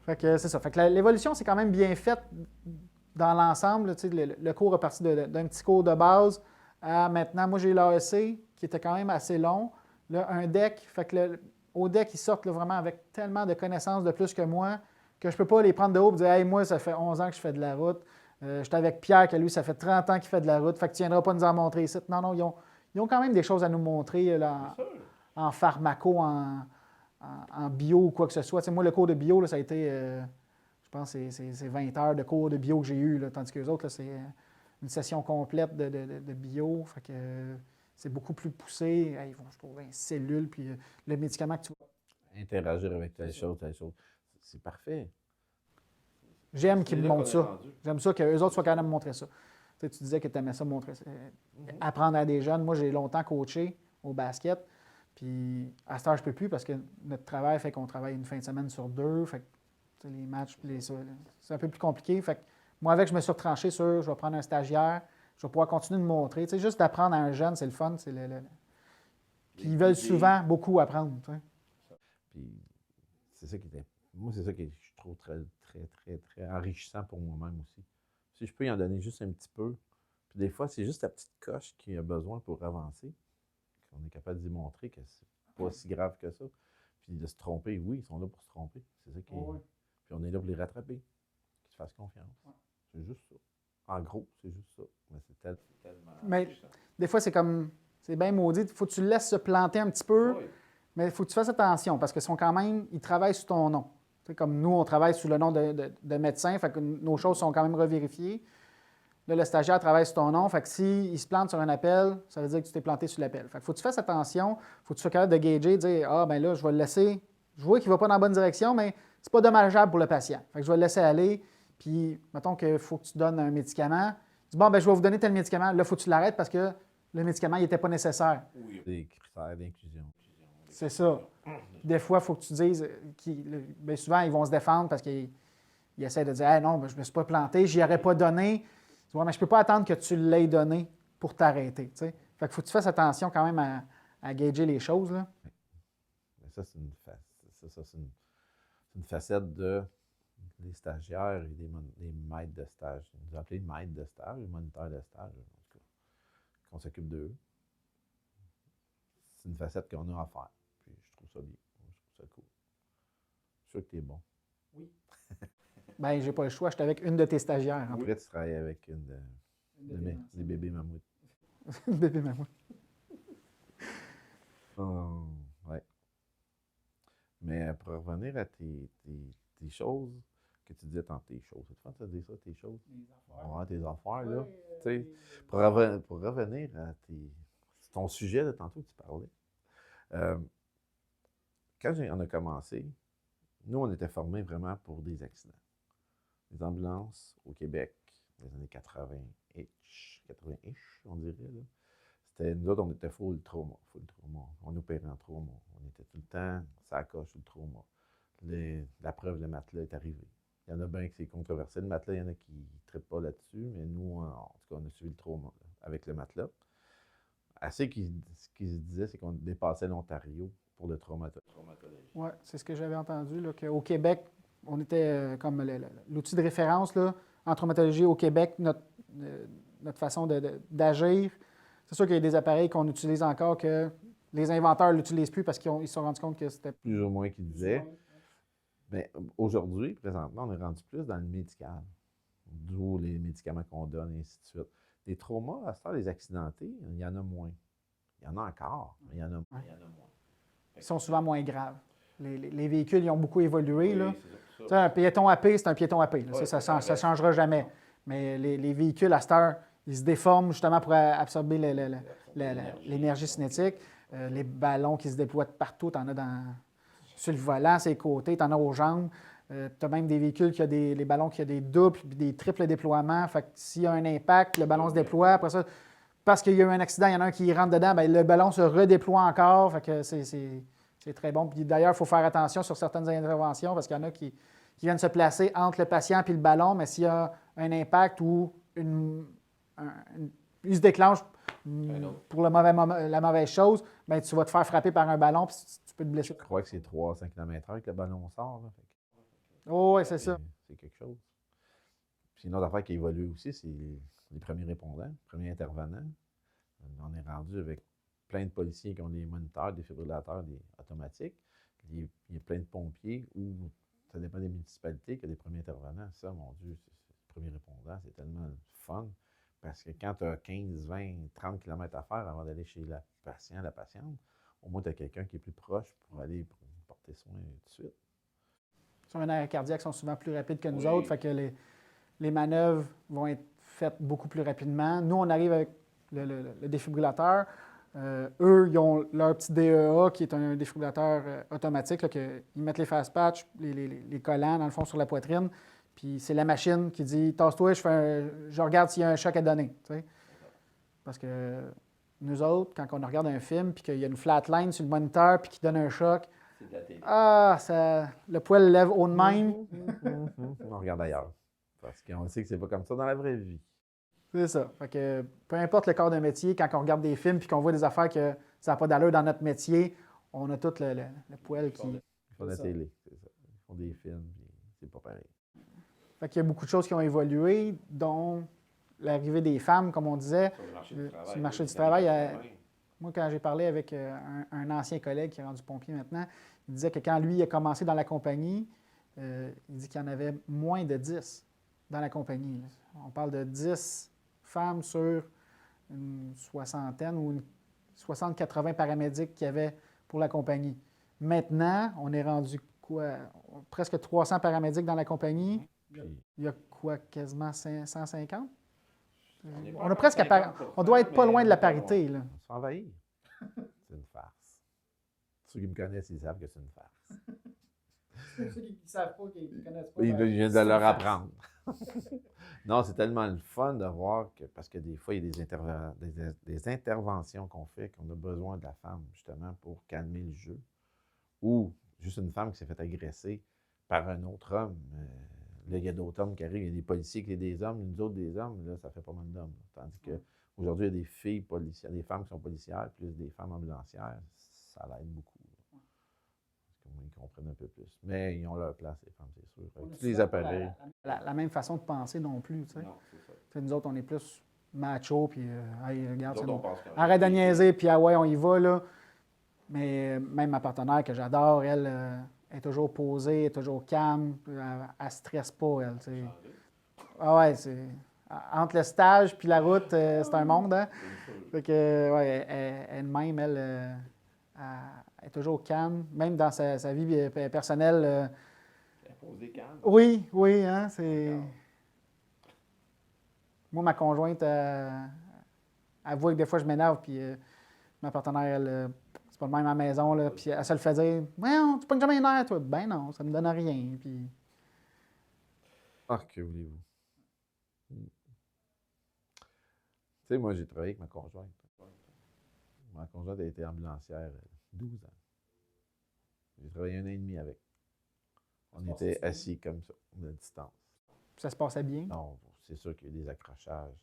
Fait que c'est ça. Fait que l'évolution, c'est quand même bien faite dans l'ensemble. Le cours est parti d'un petit cours de base à maintenant. Moi, j'ai eu l'AEC qui était quand même assez long. Là, un DEC, fait que au DEC, ils sortent là, vraiment avec tellement de connaissances de plus que moi que je ne peux pas les prendre de haut et dire hey, moi, ça fait 11 ans que je fais de la route. J'étais avec Pierre, que lui, ça fait 30 ans qu'il fait de la route. Fait que tu ne viendras pas nous en montrer ici. Non, ils ils ont quand même des choses à nous montrer là, en pharmaco, en bio ou quoi que ce soit. Tu sais, moi, le cours de bio, là, ça a été, je pense, c'est 20 heures de cours de bio que j'ai eu, là, tandis que les autres, là, c'est une session complète de bio. Fait que c'est beaucoup plus poussé. Ils vont se trouver une cellule, puis le médicament que tu vas. Interagir avec telle chose, telle chose. C'est parfait. J'aime C'est qu'ils me là montrent qu'on est ça. rendu. J'aime ça qu'eux autres soient capables de me montrer ça. Tu sais, tu disais que tu aimais ça montrer ça. Apprendre à des jeunes. Moi, j'ai longtemps coaché au basket. Puis à cette heure, je ne peux plus parce que notre travail fait qu'on travaille une fin de semaine sur 2. Fait que tu sais, les matchs, puis c'est un peu plus compliqué. Fait que moi, avec, je me suis retranché sur je vais prendre un stagiaire, je vais pouvoir continuer de montrer. Tu sais, juste d'apprendre à un jeune, c'est le fun. Puis ils veulent souvent beaucoup apprendre. Tu sais. Puis c'est ça qui était. Moi, c'est ça que je trouve très, très, très, très enrichissant pour moi-même aussi. Si je peux y en donner juste un petit peu. Puis des fois, c'est juste la petite coche qu'il a besoin pour avancer. Qu'on est capable d'y montrer que c'est pas si grave que ça. Puis de se tromper, oui, ils sont là pour se tromper. C'est ça qui est. Oui. Puis on est là pour les rattraper. Qu'ils se fassent confiance. C'est juste ça. En gros, c'est juste ça. Mais c'est tellement. Mais enrichissant. des fois, c'est comme. C'est bien maudit. Il faut que tu le laisses se planter un petit peu. Oui. Mais il faut que tu fasses attention parce qu'ils sont quand même, ils travaillent sous ton nom. Tu sais, comme nous, on travaille sous le nom de médecin, fait que nos choses sont quand même revérifiées. Là, le stagiaire travaille sous ton nom, fait que s'il se plante sur un appel, ça veut dire que tu t'es planté sur l'appel. Fait que faut que tu fasses attention, faut que tu sois capable de gager, de dire ah, ben là, je vais le laisser. Je vois qu'il ne va pas dans la bonne direction, mais c'est pas dommageable pour le patient. Fait que je vais le laisser aller. Puis, mettons qu'il faut que tu donnes un médicament. Tu dis bon, ben je vais vous donner tel médicament. Là, il faut que tu l'arrêtes parce que le médicament, il n'était pas nécessaire. Oui. Des critères d'inclusion. C'est ça. Des fois, il faut que tu dises, bien souvent, ils vont se défendre parce qu'ils essaient de dire hey, non, ben, je ne me suis pas planté, je n'y aurais pas donné. Tu vois, mais je ne peux pas attendre que tu l'aies donné pour t'arrêter. Tu sais. Fait qu'il faut que tu fasses attention quand même à gager les choses. Là. Mais ça, c'est une facette de des stagiaires et des maîtres de stage. Ils nous appellent maîtres de stage, moniteurs de stage, en tout cas, qu'on s'occupe d'eux. C'est une facette qu'on a à faire. Puis je trouve ça bien. Je trouve ça cool. Je suis sûr que tu es bon. Bien, j'ai pas le choix, j'étais avec une de tes stagiaires. En Après, tu travailles avec des bébés mammouths. plus. Bébé maman. Oh, ouais. Mais pour revenir à tes choses, que tu disais tantôt, tes choses. C'est fun de dire ça, tes choses? Ouais, tes affaires, là. Tu sais, pour revenir à ton sujet de tantôt que tu parlais, quand on a commencé, nous, on était formés vraiment pour des accidents. Les ambulances au Québec, dans les années 80-ish, on dirait, là. Nous autres, on était full trauma. On opérait en trauma. On était tout le temps, ça coche sur le trauma. La preuve, le matelas est arrivé. Il y en a bien qui c'est controversé. Le matelas, il y en a qui ne trippent pas là-dessus, mais nous, en tout cas, on a suivi le trauma là, avec le matelas. Ce qui se disait, c'est qu'on dépassait l'Ontario pour le traumatologie. Oui, c'est ce que j'avais entendu, là, qu'au Québec, on était comme l'outil de référence là, en traumatologie au Québec, notre façon d'agir. C'est sûr qu'il y a des appareils qu'on utilise encore que les inventeurs ne l'utilisent plus parce qu'ils se sont rendus compte que c'était Plus ou moins qui disait. Mais aujourd'hui, présentement, on est rendu plus dans le médical. D'où les médicaments qu'on donne, et ainsi de suite. Des traumas, à ce temps, les accidentés, il y en a moins. Il y en a encore, mais il y en a moins. Ils sont souvent moins graves. Les véhicules, ils ont beaucoup évolué. Oui, Là. c'est Tu sais, ça. un piéton AP, c'est un piéton AP. Là. Ouais, Ça ne ça changera jamais. Mais les véhicules, à cette heure, ils se déforment justement pour absorber l'énergie cinétique. Les ballons qui se déploient de partout, tu en as sur le volant, ses côtés, tu en as aux jambes. Tu as même des véhicules qui ont les ballons qui ont des doubles et des triples déploiements. Fait que s'il y a un impact, le ballon se déploie. Après ça, parce qu'il y a eu un accident, il y en a un qui rentre dedans, bien, le ballon se redéploie encore. Fait que c'est très bon. Puis d'ailleurs, il faut faire attention sur certaines interventions parce qu'il y en a qui viennent se placer entre le patient et le ballon, mais s'il y a un impact ou il se déclenche pour la mauvaise chose, bien, tu vas te faire frapper par un ballon puis tu peux te blesser. Je crois que c'est 300 km/h que le ballon sort. Là. Oh, oui, c'est ça. C'est quelque chose. Puis une autre affaire qui évolue aussi, c'est les premiers répondants, premiers intervenants. On est rendu avec plein de policiers qui ont des moniteurs, des fibrillateurs, des automatiques. Il y a plein de pompiers ou ça dépend des municipalités qui ont des premiers intervenants. Ça, mon Dieu, c'est premiers répondants, c'est tellement fun. Parce que quand tu as 15, 20, 30 km à faire avant d'aller chez la patient, la patiente, au moins tu as quelqu'un qui est plus proche pour aller porter soin tout de suite. Sur un arrêt cardiaque sont souvent plus rapides que nous Oui. autres, fait que les manœuvres vont être faites beaucoup plus rapidement. Nous, on arrive avec le défibrillateur. Eux, ils ont leur petit DEA qui est un défibrillateur automatique, là, ils mettent les fast patchs, les collants, dans le fond, sur la poitrine. Puis c'est la machine qui dit « Tasse-toi, je regarde s'il y a un choc à donner. » Parce que nous autres, quand on regarde un film puis qu'il y a une flatline sur le moniteur puis qu'il donne un choc, C'est de la télé. le poil lève haut de même. On regarde ailleurs. Parce qu'on sait que c'est pas comme ça dans la vraie vie. C'est ça. Fait que peu importe le corps de métier, quand on regarde des films puis qu'on voit des affaires que ça n'a pas d'allure dans notre métier, on a tout le poil qui. Ils font de la ça. télé, c'est ça. Ils font des films, puis c'est pas pareil. Fait qu'il y a beaucoup de choses qui ont évolué, dont l'arrivée des femmes, comme on disait. Sur le marché du travail, Moi, quand j'ai parlé avec un ancien collègue qui est rendu pompier maintenant, il disait que quand lui a commencé dans la compagnie, il dit qu'il y en avait moins de 10 dans la compagnie. Là. On parle de 10 femmes sur une soixantaine ou une 60-80 paramédics qu'il y avait pour la compagnie. Maintenant, on est rendu quoi? Presque 300 paramédics dans la compagnie. Puis, Il y a quoi? Quasiment 150? pas On a presque on doit être pas loin de la parité. Là. on s'envahit. C'est une farce. Ceux qui me connaissent, ils savent que c'est une farce. Ceux qui ne savent pas, qui ne connaissent pas. Il vient de leur apprendre. Non, c'est tellement le fun de voir que, parce que des fois, il y a des interventions qu'on fait, qu'on a besoin de la femme, justement, pour calmer le jeu. Ou juste une femme qui s'est fait agresser par un autre homme. Là, il y a d'autres hommes qui arrivent, il y a des policiers qui sont des hommes, nous autres des hommes, là, ça fait pas mal d'hommes. Tandis qu'aujourd'hui, il y a des filles policières, des femmes qui sont policières, plus des femmes ambulancières, ça l'aide beaucoup. Ils comprennent un peu plus. Mais ils ont leur place, les femmes, c'est sûr. Avec tous les appareils. La même façon de penser non plus. Tu sais. Non, c'est ça. T'sais, nous autres, on est plus macho, puis hey, regarde, Nous autres, on pense correct. arrête de niaiser, puis ah ouais, on y va, là. Mais même ma partenaire que j'adore, elle est toujours posée, elle est toujours calme, elle ne stresse pas, elle. T'sais. Ah ouais, c'est. Entre le stage puis la route, c'est un monde, hein? Fait que, ouais, elle-même, elle est toujours calme, même dans sa vie personnelle. Elle pose des calmes. Oui, oui, hein, c'est. Moi, ma conjointe, elle voit que des fois je m'énerve, puis ma partenaire, elle, c'est pas le même à la maison, là, puis elle se le fait dire « Ouais, tu pognes jamais les nerfs, toi. » Ben non, ça me donne rien, puis. Ah, que voulez-vous? Tu sais, moi, j'ai travaillé avec ma conjointe. Ma conjointe a été ambulancière 12 ans. J'ai travaillé 1 an et demi avec. On était assis comme ça, à distance. Ça se passait bien. Non, c'est sûr qu'il y a eu des accrochages.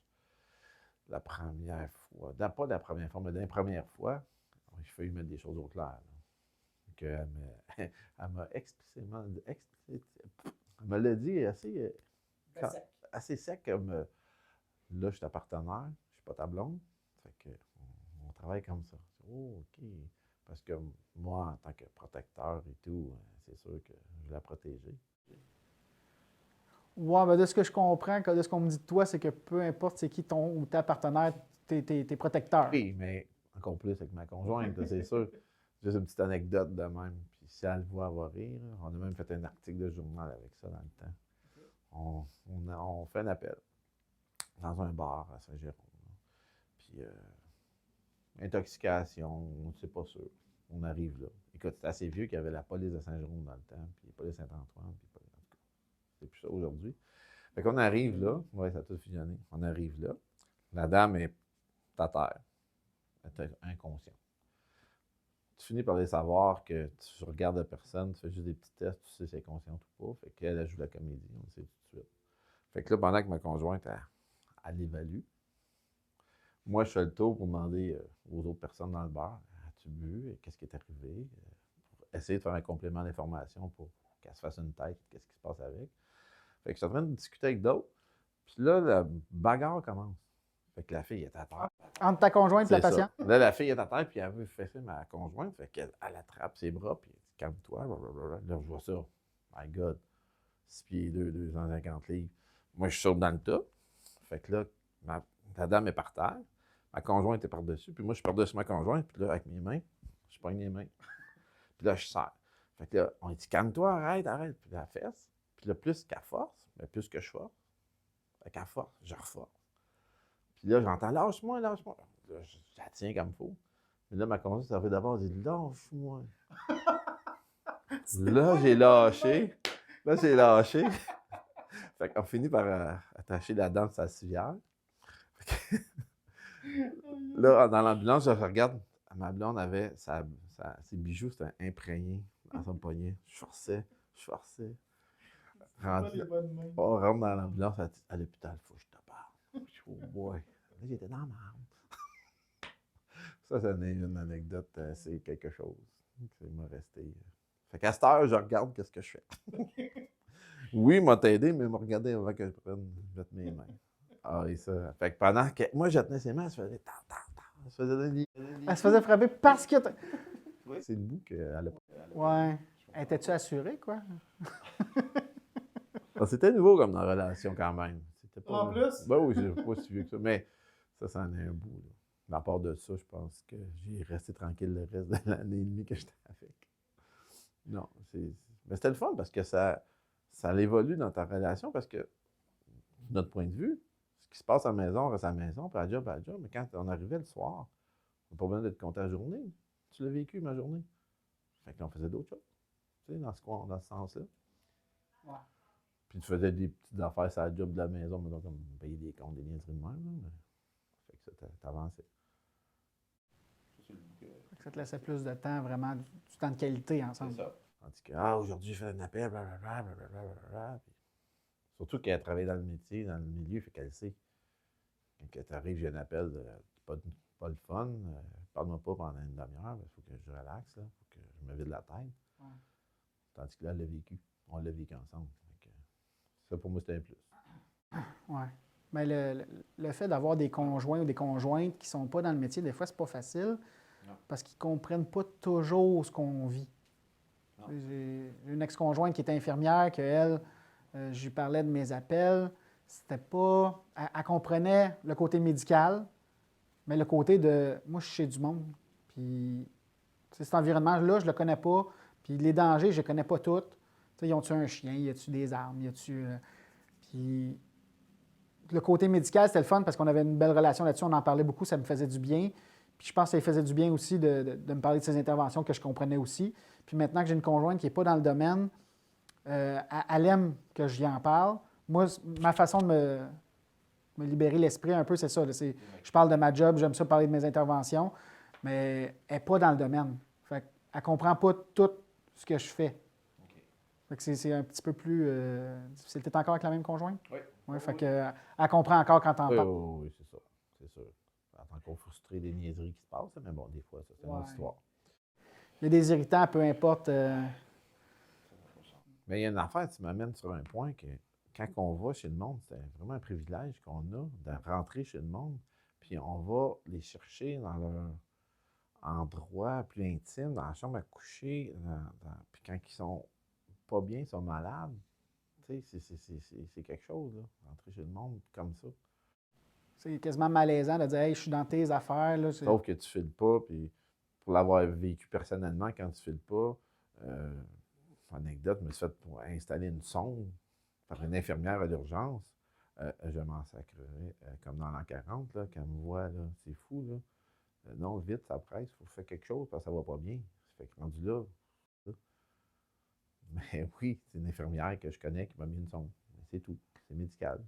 La première fois, pas de la première fois, mais de la première fois, il fallait mettre des choses au clair. Elle m'a explicitement dit, elle me l'a dit assez sec comme là, je suis ta partenaire, je suis pas ta blonde. Fait que on travaille comme ça. Oh, OK. Parce que moi, en tant que protecteur et tout, c'est sûr que je vais la protéger. Ouais, ben de ce que je comprends, de ce qu'on me dit de toi, c'est que peu importe c'est qui ton ou ta partenaire, t'es protecteur. Oui, mais encore plus avec ma conjointe, c'est sûr. Juste une petite anecdote de même. Puis si elle le voit, elle va rire. On a même fait un article de journal avec ça dans le temps. On fait un appel dans un bar à Saint-Jérôme. Puis intoxication, on ne sait pas sûr. On arrive là. Écoute, c'est assez vieux qu'il y avait la police de Saint-Jérôme dans le temps, puis la police de Saint-Antoine, puis en tout cas, c'est plus ça aujourd'hui. Fait qu'on arrive là, ouais, ça a tout fusionné. On arrive là. La dame est à terre. Elle est inconsciente. Tu finis par les savoir que tu regardes la personne, tu fais juste des petits tests, tu sais si elle est consciente ou pas. Fait qu'elle, elle joue la comédie, on le sait tout de suite. Fait que là, pendant que ma conjointe, elle évalue, moi, je fais le tour pour demander aux autres personnes dans le bar, as-tu bu? Qu'est-ce qui est arrivé? Pour essayer de faire un complément d'information pour qu'elle se fasse une tête, qu'est-ce qui se passe avec. Fait que je suis en train de discuter avec d'autres. Puis là, la bagarre commence. Fait que la fille est à terre. Entre ta conjointe et la C'est ça. patiente. Là, la fille est à terre, puis elle veut fesser ma conjointe. Fait qu'elle attrape ses bras, puis elle dit calme-toi. Là, je vois ça. My God. 6 pieds 2, 250 livres. Moi, je saute dans le tas. Fait que là, La dame est par terre. Ma conjointe est par-dessus. Puis moi, je suis par-dessus ma conjointe. Puis là, avec mes mains, je pogne les mains. Puis là, je serre. Fait que là, on dit, calme-toi, arrête. Puis la fesse. Puis là, plus qu'elle force, bien, plus que je force. Fait qu'elle force, je reforce. Puis là, j'entends, lâche-moi. Là, je la tiens comme il faut. Mais là, ma conjointe, ça fait d'abord, elle dit, lâche-moi. Là, j'ai lâché. Fait qu'on finit par attacher la dent de sa civière. Là, dans l'ambulance, je regarde, ma blonde avait ses bijoux, c'était imprégné dans son poignet. Je forçais. On rentre dans l'ambulance, elle dit, à l'hôpital, il faut que je te parle. Je dis, oh boy. Là, j'étais dans la merde. Ça, c'en est une anecdote, c'est quelque chose. Ça m'a resté. Fait qu'à cette heure, je regarde qu'est-ce que je fais. Oui, il m'a aidé, mais il m'a regardé avant que je mette mes mains. Ah, et ça. Fait que pendant que moi, je tenais ses mains, elle se faisait elle se faisait donner. Elle se faisait frapper parce que... C'est le bout qu'elle a pas. Ouais. Étais-tu assuré, quoi? C'était nouveau comme dans la relation quand même. C'était pas... En plus? Ben oui, c'est pas si vieux que ça. Mais ça en est un bout. Là. Mais à part de ça, je pense que j'ai resté tranquille le reste de l'année et demie que j'étais avec. Non, mais c'était le fun parce que ça évolue dans ta relation parce que, de notre point de vue, ce qui se passe à la maison reste à la maison, puis à la job. Mais quand on arrivait le soir, on n'a pas besoin d'être compté la journée. Tu l'as vécu, ma journée. Fait qu'on faisait d'autres choses, tu sais, dans ce sens-là. Ouais. Puis tu faisais des petites affaires sur la job de la maison, mais donc comme payer des comptes, des niaiseries de même. Là, fait que ça, t'avançais. Ça te laissait plus de temps, vraiment, du temps de qualité ensemble. C'est ça. Tandis que, aujourd'hui, je fais un appel, blablabla. Puis, surtout qu'elle travaille dans le métier, dans le milieu, fait qu'elle sait. Quand tu arrives, j'ai un appel, pas le fun, parle-moi pas pendant une demi-heure, il faut que je relaxe, il faut que je me vide la tête. Ouais. Tandis que là, elle l'a vécu. On l'a vécu ensemble. Que, ça, pour moi, c'était un plus. Oui. Mais le fait d'avoir des conjoints ou des conjointes qui ne sont pas dans le métier, des fois, c'est pas facile parce qu'ils ne comprennent pas toujours ce qu'on vit. J'ai une ex-conjointe qui était infirmière, qu'elle, je lui parlais de mes appels. C'était pas... Elle comprenait le côté médical, mais le côté de... Moi, je suis chez du monde. Puis cet environnement-là, je le connais pas. Puis les dangers, je les connais pas tous. Ils ont-tu un chien? Y a-tu des armes? Y a-tu... Puis le côté médical, c'était le fun parce qu'on avait une belle relation là-dessus. On en parlait beaucoup, ça me faisait du bien. Puis je pense que ça lui faisait du bien aussi de me parler de ses interventions que je comprenais aussi. Puis maintenant que j'ai une conjointe qui n'est pas dans le domaine, elle aime que j'y en parle. Moi, ma façon de me libérer l'esprit un peu, c'est ça. Je parle de ma job, j'aime ça parler de mes interventions, mais elle n'est pas dans le domaine. Fait qu'elle ne comprend pas tout ce que je fais. Fait que c'est un petit peu plus difficile. Tu es encore avec la même conjointe? Oui. Oui, fait que, elle comprend encore quand t'en parles. Oui, c'est ça. C'est sûr. En tant qu'on frustrer des niaiseries qui se passent, mais bon, des fois, ça, c'est une autre histoire. Il y a des irritants, peu importe. Mais il y a une affaire, tu m'amènes sur un point que quand on va chez le monde, c'est vraiment un privilège qu'on a de rentrer chez le monde, puis on va les chercher dans leur endroit plus intime, dans la chambre à coucher, puis quand ils sont pas bien, ils sont malades. Tu sais, c'est quelque chose, là, rentrer chez le monde comme ça. C'est quasiment malaisant de dire « Hey, je suis dans tes affaires. » là. Sauf que tu files pas, puis pour l'avoir vécu personnellement, quand tu files pas, anecdote, je me suis fait installer une sonde par une infirmière à l'urgence. Je m'en sacrerais, comme dans l'an 40, là, quand elle me voit, là, c'est fou, là. Non, vite, ça presse, il faut faire quelque chose parce que ça va pas bien. Ça fait que rendu là. Mais oui, c'est une infirmière que je connais qui m'a mis une sonde. C'est tout. C'est médical.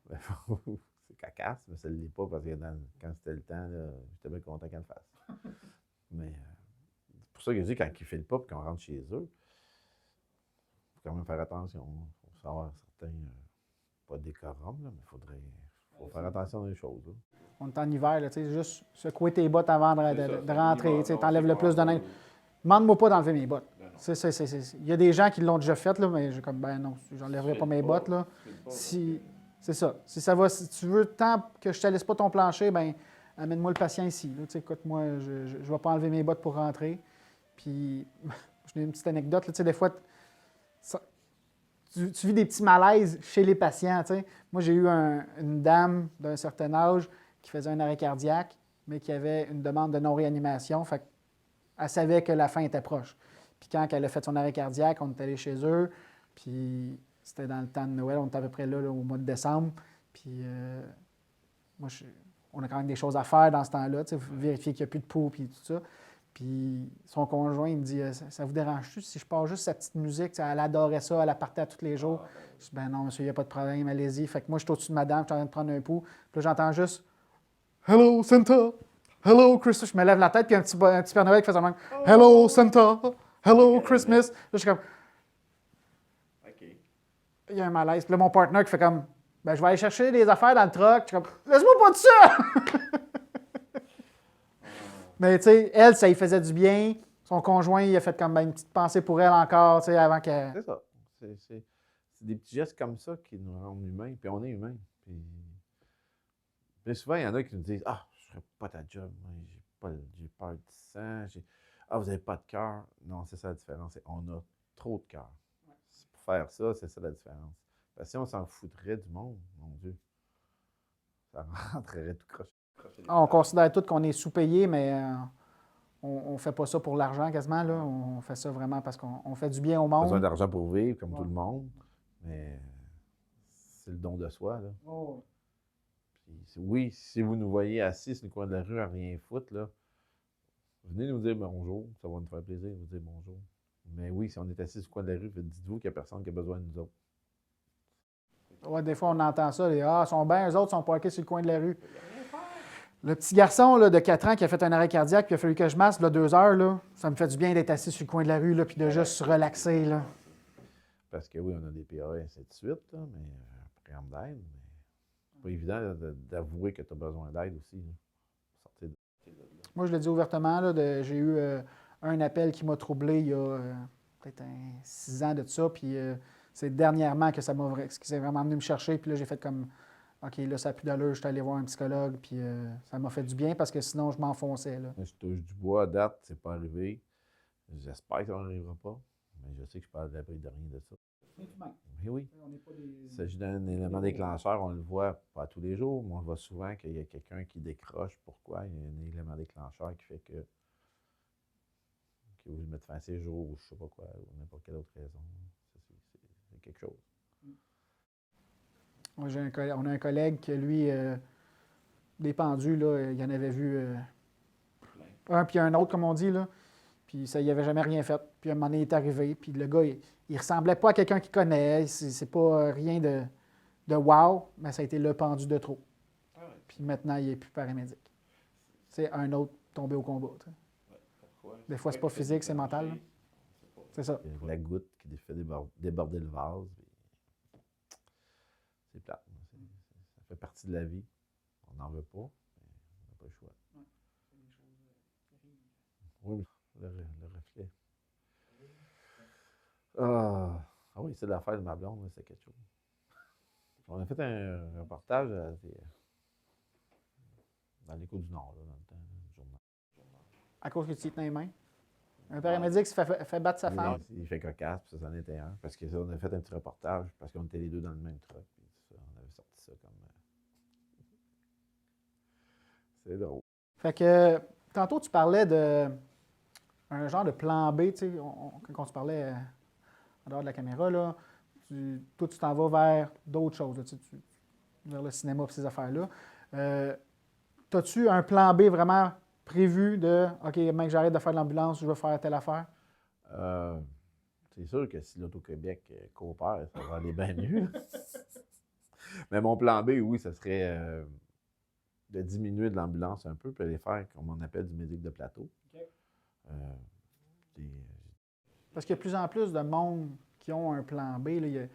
C'est cacasse, mais ça ne l'est pas parce que quand c'était le temps, j'étais bien content qu'elle le fasse. Mais c'est pour ça que je dis, quand ils ne filent pas et qu'on rentre chez eux, il faut quand même faire attention. Il faut savoir certains, pas décorum, là, mais il faut faire attention aux choses. Là. On est en hiver, là, juste secouer tes bottes avant de rentrer. Tu enlèves le plus de neige. Demande-moi pas d'enlever mes bottes. Il y a des gens qui l'ont déjà fait, là, mais j'ai comme, ben non, j'enlèverai pas mes bottes. Là. C'est ça. Si tu veux tant que je te laisse pas ton plancher, ben amène-moi le patient ici. Là. Écoute, moi, je ne vais pas enlever mes bottes pour rentrer. Puis, j'ai une petite anecdote. Là, des fois, tu vis des petits malaises chez les patients. Tu sais. Moi, j'ai eu une dame d'un certain âge qui faisait un arrêt cardiaque, mais qui avait une demande de non-réanimation. Fait qu'elle savait que la fin était proche. Puis quand elle a fait son arrêt cardiaque, on est allé chez eux, puis c'était dans le temps de Noël, on était à peu près là, au mois de décembre. Puis moi, on a quand même des choses à faire dans ce temps-là, tu sais, vérifier qu'il n'y a plus de peau, puis tout ça. Puis son conjoint, il me dit ça vous dérange-tu si je pars juste sa petite musique? Tu sais, elle adorait ça, elle la partait à tous les jours. Je dis ben non, monsieur, il n'y a pas de problème, allez-y. Fait que moi, je suis au-dessus de madame, je suis en train de prendre un pouls. Puis là, j'entends juste Hello, Santa! Hello, Christmas! Je me lève la tête, puis un petit Père Noël qui fait ça même Hello, Santa! Hello, Christmas! Là, je suis comme OK. il y a un malaise. Puis là, mon partner qui fait comme ben, je vais aller chercher des affaires dans le truck. Je suis comme laisse-moi pas de ça! Mais tu sais, elle, ça lui faisait du bien. Son conjoint, il a fait comme ben, une petite pensée pour elle encore, tu sais, avant qu'elle. C'est ça. C'est des petits gestes comme ça qui nous rendent humains, puis on est humains. Puis souvent, il y en a qui nous disent ah, je ne ferais pas ta job, moi, j'ai peur du sang, ah, vous n'avez pas de cœur. Non, c'est ça la différence. On a trop de cœur. Pour faire ça, c'est ça la différence. Parce que si on s'en foutrait du monde, mon Dieu, ça rentrerait tout croche. On considère tous qu'on est sous-payé, mais on ne fait pas ça pour l'argent quasiment. Là. On fait ça vraiment parce qu'on fait du bien au On a besoin monde. d'argent pour vivre, comme tout le monde, mais c'est le don de soi. Là. Oh. Puis, oui, si vous nous voyez assis sur le coin de la rue à rien foutre, là, venez nous dire bonjour, ça va nous faire plaisir de vous dire bonjour. Mais oui, si on est assis sur le coin de la rue, dites-vous qu'il n'y a personne qui a besoin de nous autres. Ouais, des fois, on entend ça. Ils sont bien, eux autres sont parqués sur le coin de la rue. Le petit garçon là, de 4 ans qui a fait un arrêt cardiaque, puis il a fallu que je masse là, 2 heures, là, ça me fait du bien d'être assis sur le coin de la rue, là, puis de juste se relaxer. Là. Parce que oui, on a des PA et ainsi de suite, là, mais programme d'aide. Mais c'est pas évident là, d'avouer que tu as besoin d'aide aussi. Là. Sortir de là. Moi, je le dis ouvertement, là, j'ai eu un appel qui m'a troublé il y a peut-être 6 ans de ça, puis c'est dernièrement que ce qui s'est vraiment venu me chercher, puis là, j'ai fait comme, OK, là, ça n'a plus d'allure, je suis allé voir un psychologue, puis ça m'a fait du bien parce que sinon, je m'enfonçais. Là. Je touche du bois à date, c'est pas arrivé. J'espère que ça n'arrivera pas, mais je sais que je parle de l'abri de rien de ça. Mais oui. Il s'agit d'un élément déclencheur, on le voit pas tous les jours, mais on le voit souvent qu'il y a quelqu'un qui décroche. Pourquoi? Il y a un élément déclencheur qui fait que vous mettez fin à ses jours ou je sais pas quoi, ou n'importe quelle autre raison. C'est quelque chose. Moi, on a un collègue qui, lui, des pendus, là, il en avait vu un puis un autre, comme on dit, là, puis ça, il avait jamais rien fait. Puis à un moment donné, il est arrivé, puis le gars, il ressemblait pas à quelqu'un qu'il connaît, c'est pas rien de wow, mais ça a été le pendu de trop. Puis maintenant, il n'est plus paramédic. C'est un autre tombé au combat. Tu sais. Des fois, c'est pas physique, c'est mental. Là. C'est ça. Il y a la goutte qui fait déborder le vase. C'est plate. Ça fait partie de la vie. On n'en veut pas, mais on n'a pas le choix. Oui, le reflet. Ah oui, c'est l'affaire de ma blonde, c'est quelque chose. On a fait un reportage dans l'Écho du Nord, là, dans le temps, du journal. À cause que tu y tenais les mains. Un paramédic se fait battre sa femme. Il fait cocasse, puis ça en était un. Parce qu'on a fait un petit reportage, parce qu'on était les deux dans le même truck. Puis ça, on avait sorti ça comme. C'est drôle. Fait que, tantôt, tu parlais de un genre de plan B, tu sais, quand on se parlait en dehors de la caméra, là, toi, tu t'en vas vers d'autres choses, là, tu sais, vers le cinéma et ces affaires-là. T'as-tu un plan B vraiment prévu de OK, mec, j'arrête de faire de l'ambulance, je vais faire telle affaire? C'est sûr que si l'Auto-Québec coopère, ça va aller bien mieux. Mais mon plan B, oui, ça serait de diminuer de l'ambulance un peu, puis aller faire, comme on appelle, du médic de plateau. Okay. Des, Parce qu'il y a de plus en plus de monde qui ont un plan B. Là,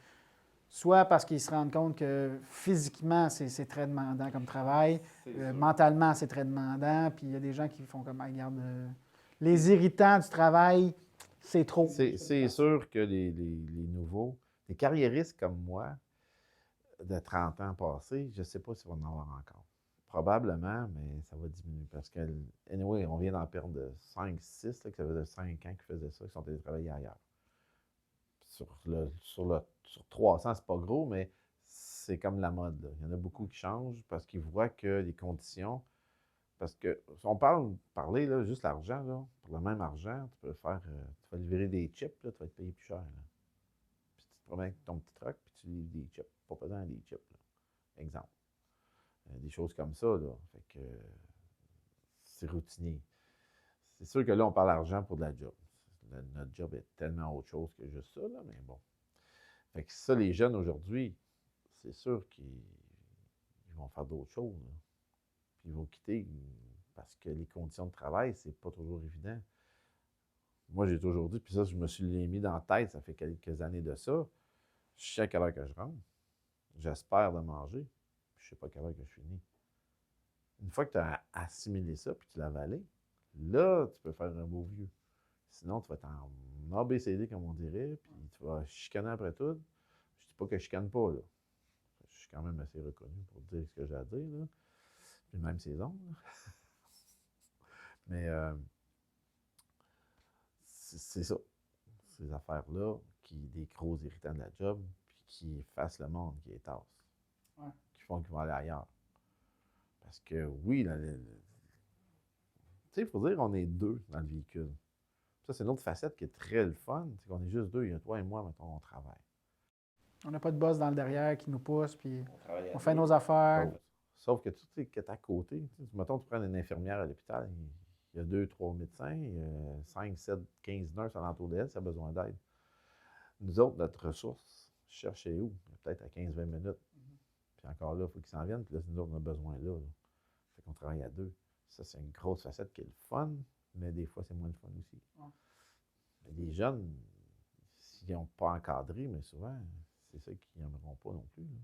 soit parce qu'ils se rendent compte que physiquement, c'est très demandant comme travail, mentalement, c'est très demandant, puis il y a des gens qui font comme, regarde, les irritants du travail, c'est trop. C'est sûr que les nouveaux, les carriéristes comme moi, de 30 ans passés, je ne sais pas s'ils vont en avoir encore. Probablement, mais ça va diminuer parce que, anyway, on vient d'en perdre 5, 6, là, qui ça faisait 5 ans qu'ils faisaient ça, qui sont allés travailler ailleurs. sur 300, c'est pas gros, mais c'est comme la mode, là. Il y en a beaucoup qui changent parce qu'ils voient que les conditions. Parce que si on parler là, juste l'argent, là, pour le même argent, tu peux faire. Tu vas livrer des chips, là, tu vas te payer plus cher. Là. Puis tu te promènes avec ton petit truck, puis tu livres des chips. Pas besoin des chips, là. Exemple. Des choses comme ça, là. Fait que c'est routinier. C'est sûr que là, on parle d'argent pour de la job. Notre job est tellement autre chose que juste ça, là, mais bon. Fait que ça, les jeunes aujourd'hui, c'est sûr qu'ils vont faire d'autres choses, là. Puis ils vont quitter parce que les conditions de travail, c'est pas toujours évident. Moi, j'ai toujours dit, puis ça, je me suis mis dans la tête, ça fait quelques années de ça. Je sais à quelle heure que je rentre. J'espère de manger. Puis je sais pas à quelle heure que je finis. Une fois que tu as assimilé ça, puis tu l'as avalé, là, tu peux faire un beau vieux. Sinon, tu vas être en ABCD, comme on dirait, puis tu vas chicaner après tout. Je dis pas que je chicane pas, là. Je suis quand même assez reconnu pour dire ce que j'ai à dire, là. Puis même ses ongles, là. Mais c'est ça. Ces affaires-là, des gros irritants de la job, puis qui effacent le monde, qui les tassent. Ouais. Qui font qu'ils vont aller ailleurs. Parce que oui, tu sais, il faut dire qu'on est deux dans le véhicule. Ça, c'est une autre facette qui est très le fun, c'est qu'on est juste deux. Il y a toi et moi, mettons, on travaille. On n'a pas de boss dans le derrière qui nous pousse, puis on fait deux. nos affaires. Sauf que tu sais, que tu es à côté. Mettons, tu prends une infirmière à l'hôpital, il y a 2, 3 médecins, il y a 5, 7, 15 nurses alentour d'elle, ça a besoin d'aide. Nous autres, notre ressource, cherchez où? Peut-être à 15-20 minutes. Puis encore là, il faut qu'ils s'en viennent, puis là, nous autres, on a besoin là. Fait qu'on travaille à deux. Ça, c'est une grosse facette qui est le fun, mais des fois, c'est moins le fun aussi. Ouais. Les jeunes, s'ils n'ont pas encadré, mais souvent, c'est ça qu'ils n'aimeront pas non plus. Là.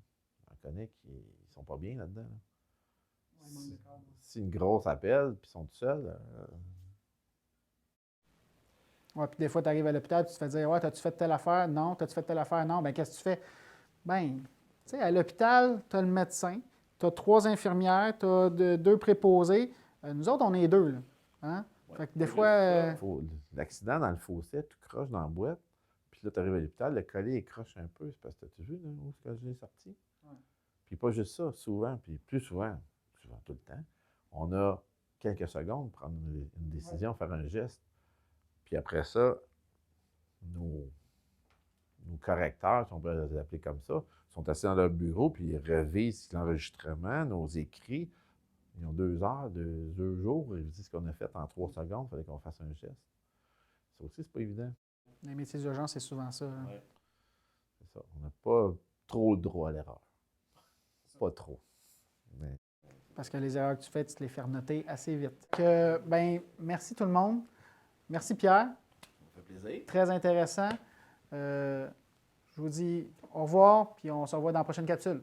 J'en connais qui ne sont pas bien là-dedans. Là. Si une grosse appelle, puis ils sont tout seuls. Ouais, puis des fois, tu arrives à l'hôpital, puis tu te fais dire, ouais, t'as-tu fait telle affaire? Non. T'as-tu fait telle affaire? Non. Ben, qu'est-ce que tu fais? Ben, tu sais, à l'hôpital, tu as le médecin, tu as 3 infirmières, tu as 2 préposés. Nous autres, on est 2, là. Hein? Ouais. Fait que des fois. L'accident dans le fossé, tu croches dans la boîte, puis là, tu arrives à l'hôpital, le collier il croche un peu, c'est parce que tu as vu là, où est-ce que je l'ai sorti? Ouais. Puis pas juste ça, souvent, puis plus souvent tout le temps, on a quelques secondes pour prendre une décision, faire un geste. Puis après ça, nos correcteurs, si on peut les appeler comme ça, sont assis dans leur bureau, puis ils revisent l'enregistrement, nos écrits. Ils ont 2 heures, 2 jours, ils disent ce qu'on a fait en 3 secondes, il fallait qu'on fasse un geste. Ça aussi, c'est pas évident. Les métiers d'urgence, c'est souvent ça. Hein? Ouais. C'est ça. On n'a pas trop le droit à l'erreur. Pas trop. Mais... Parce que les erreurs que tu fais, tu te les fais noter assez vite. Merci tout le monde. Merci Pierre. Ça fait plaisir. Très intéressant. Je vous dis au revoir, puis on se revoit dans la prochaine capsule.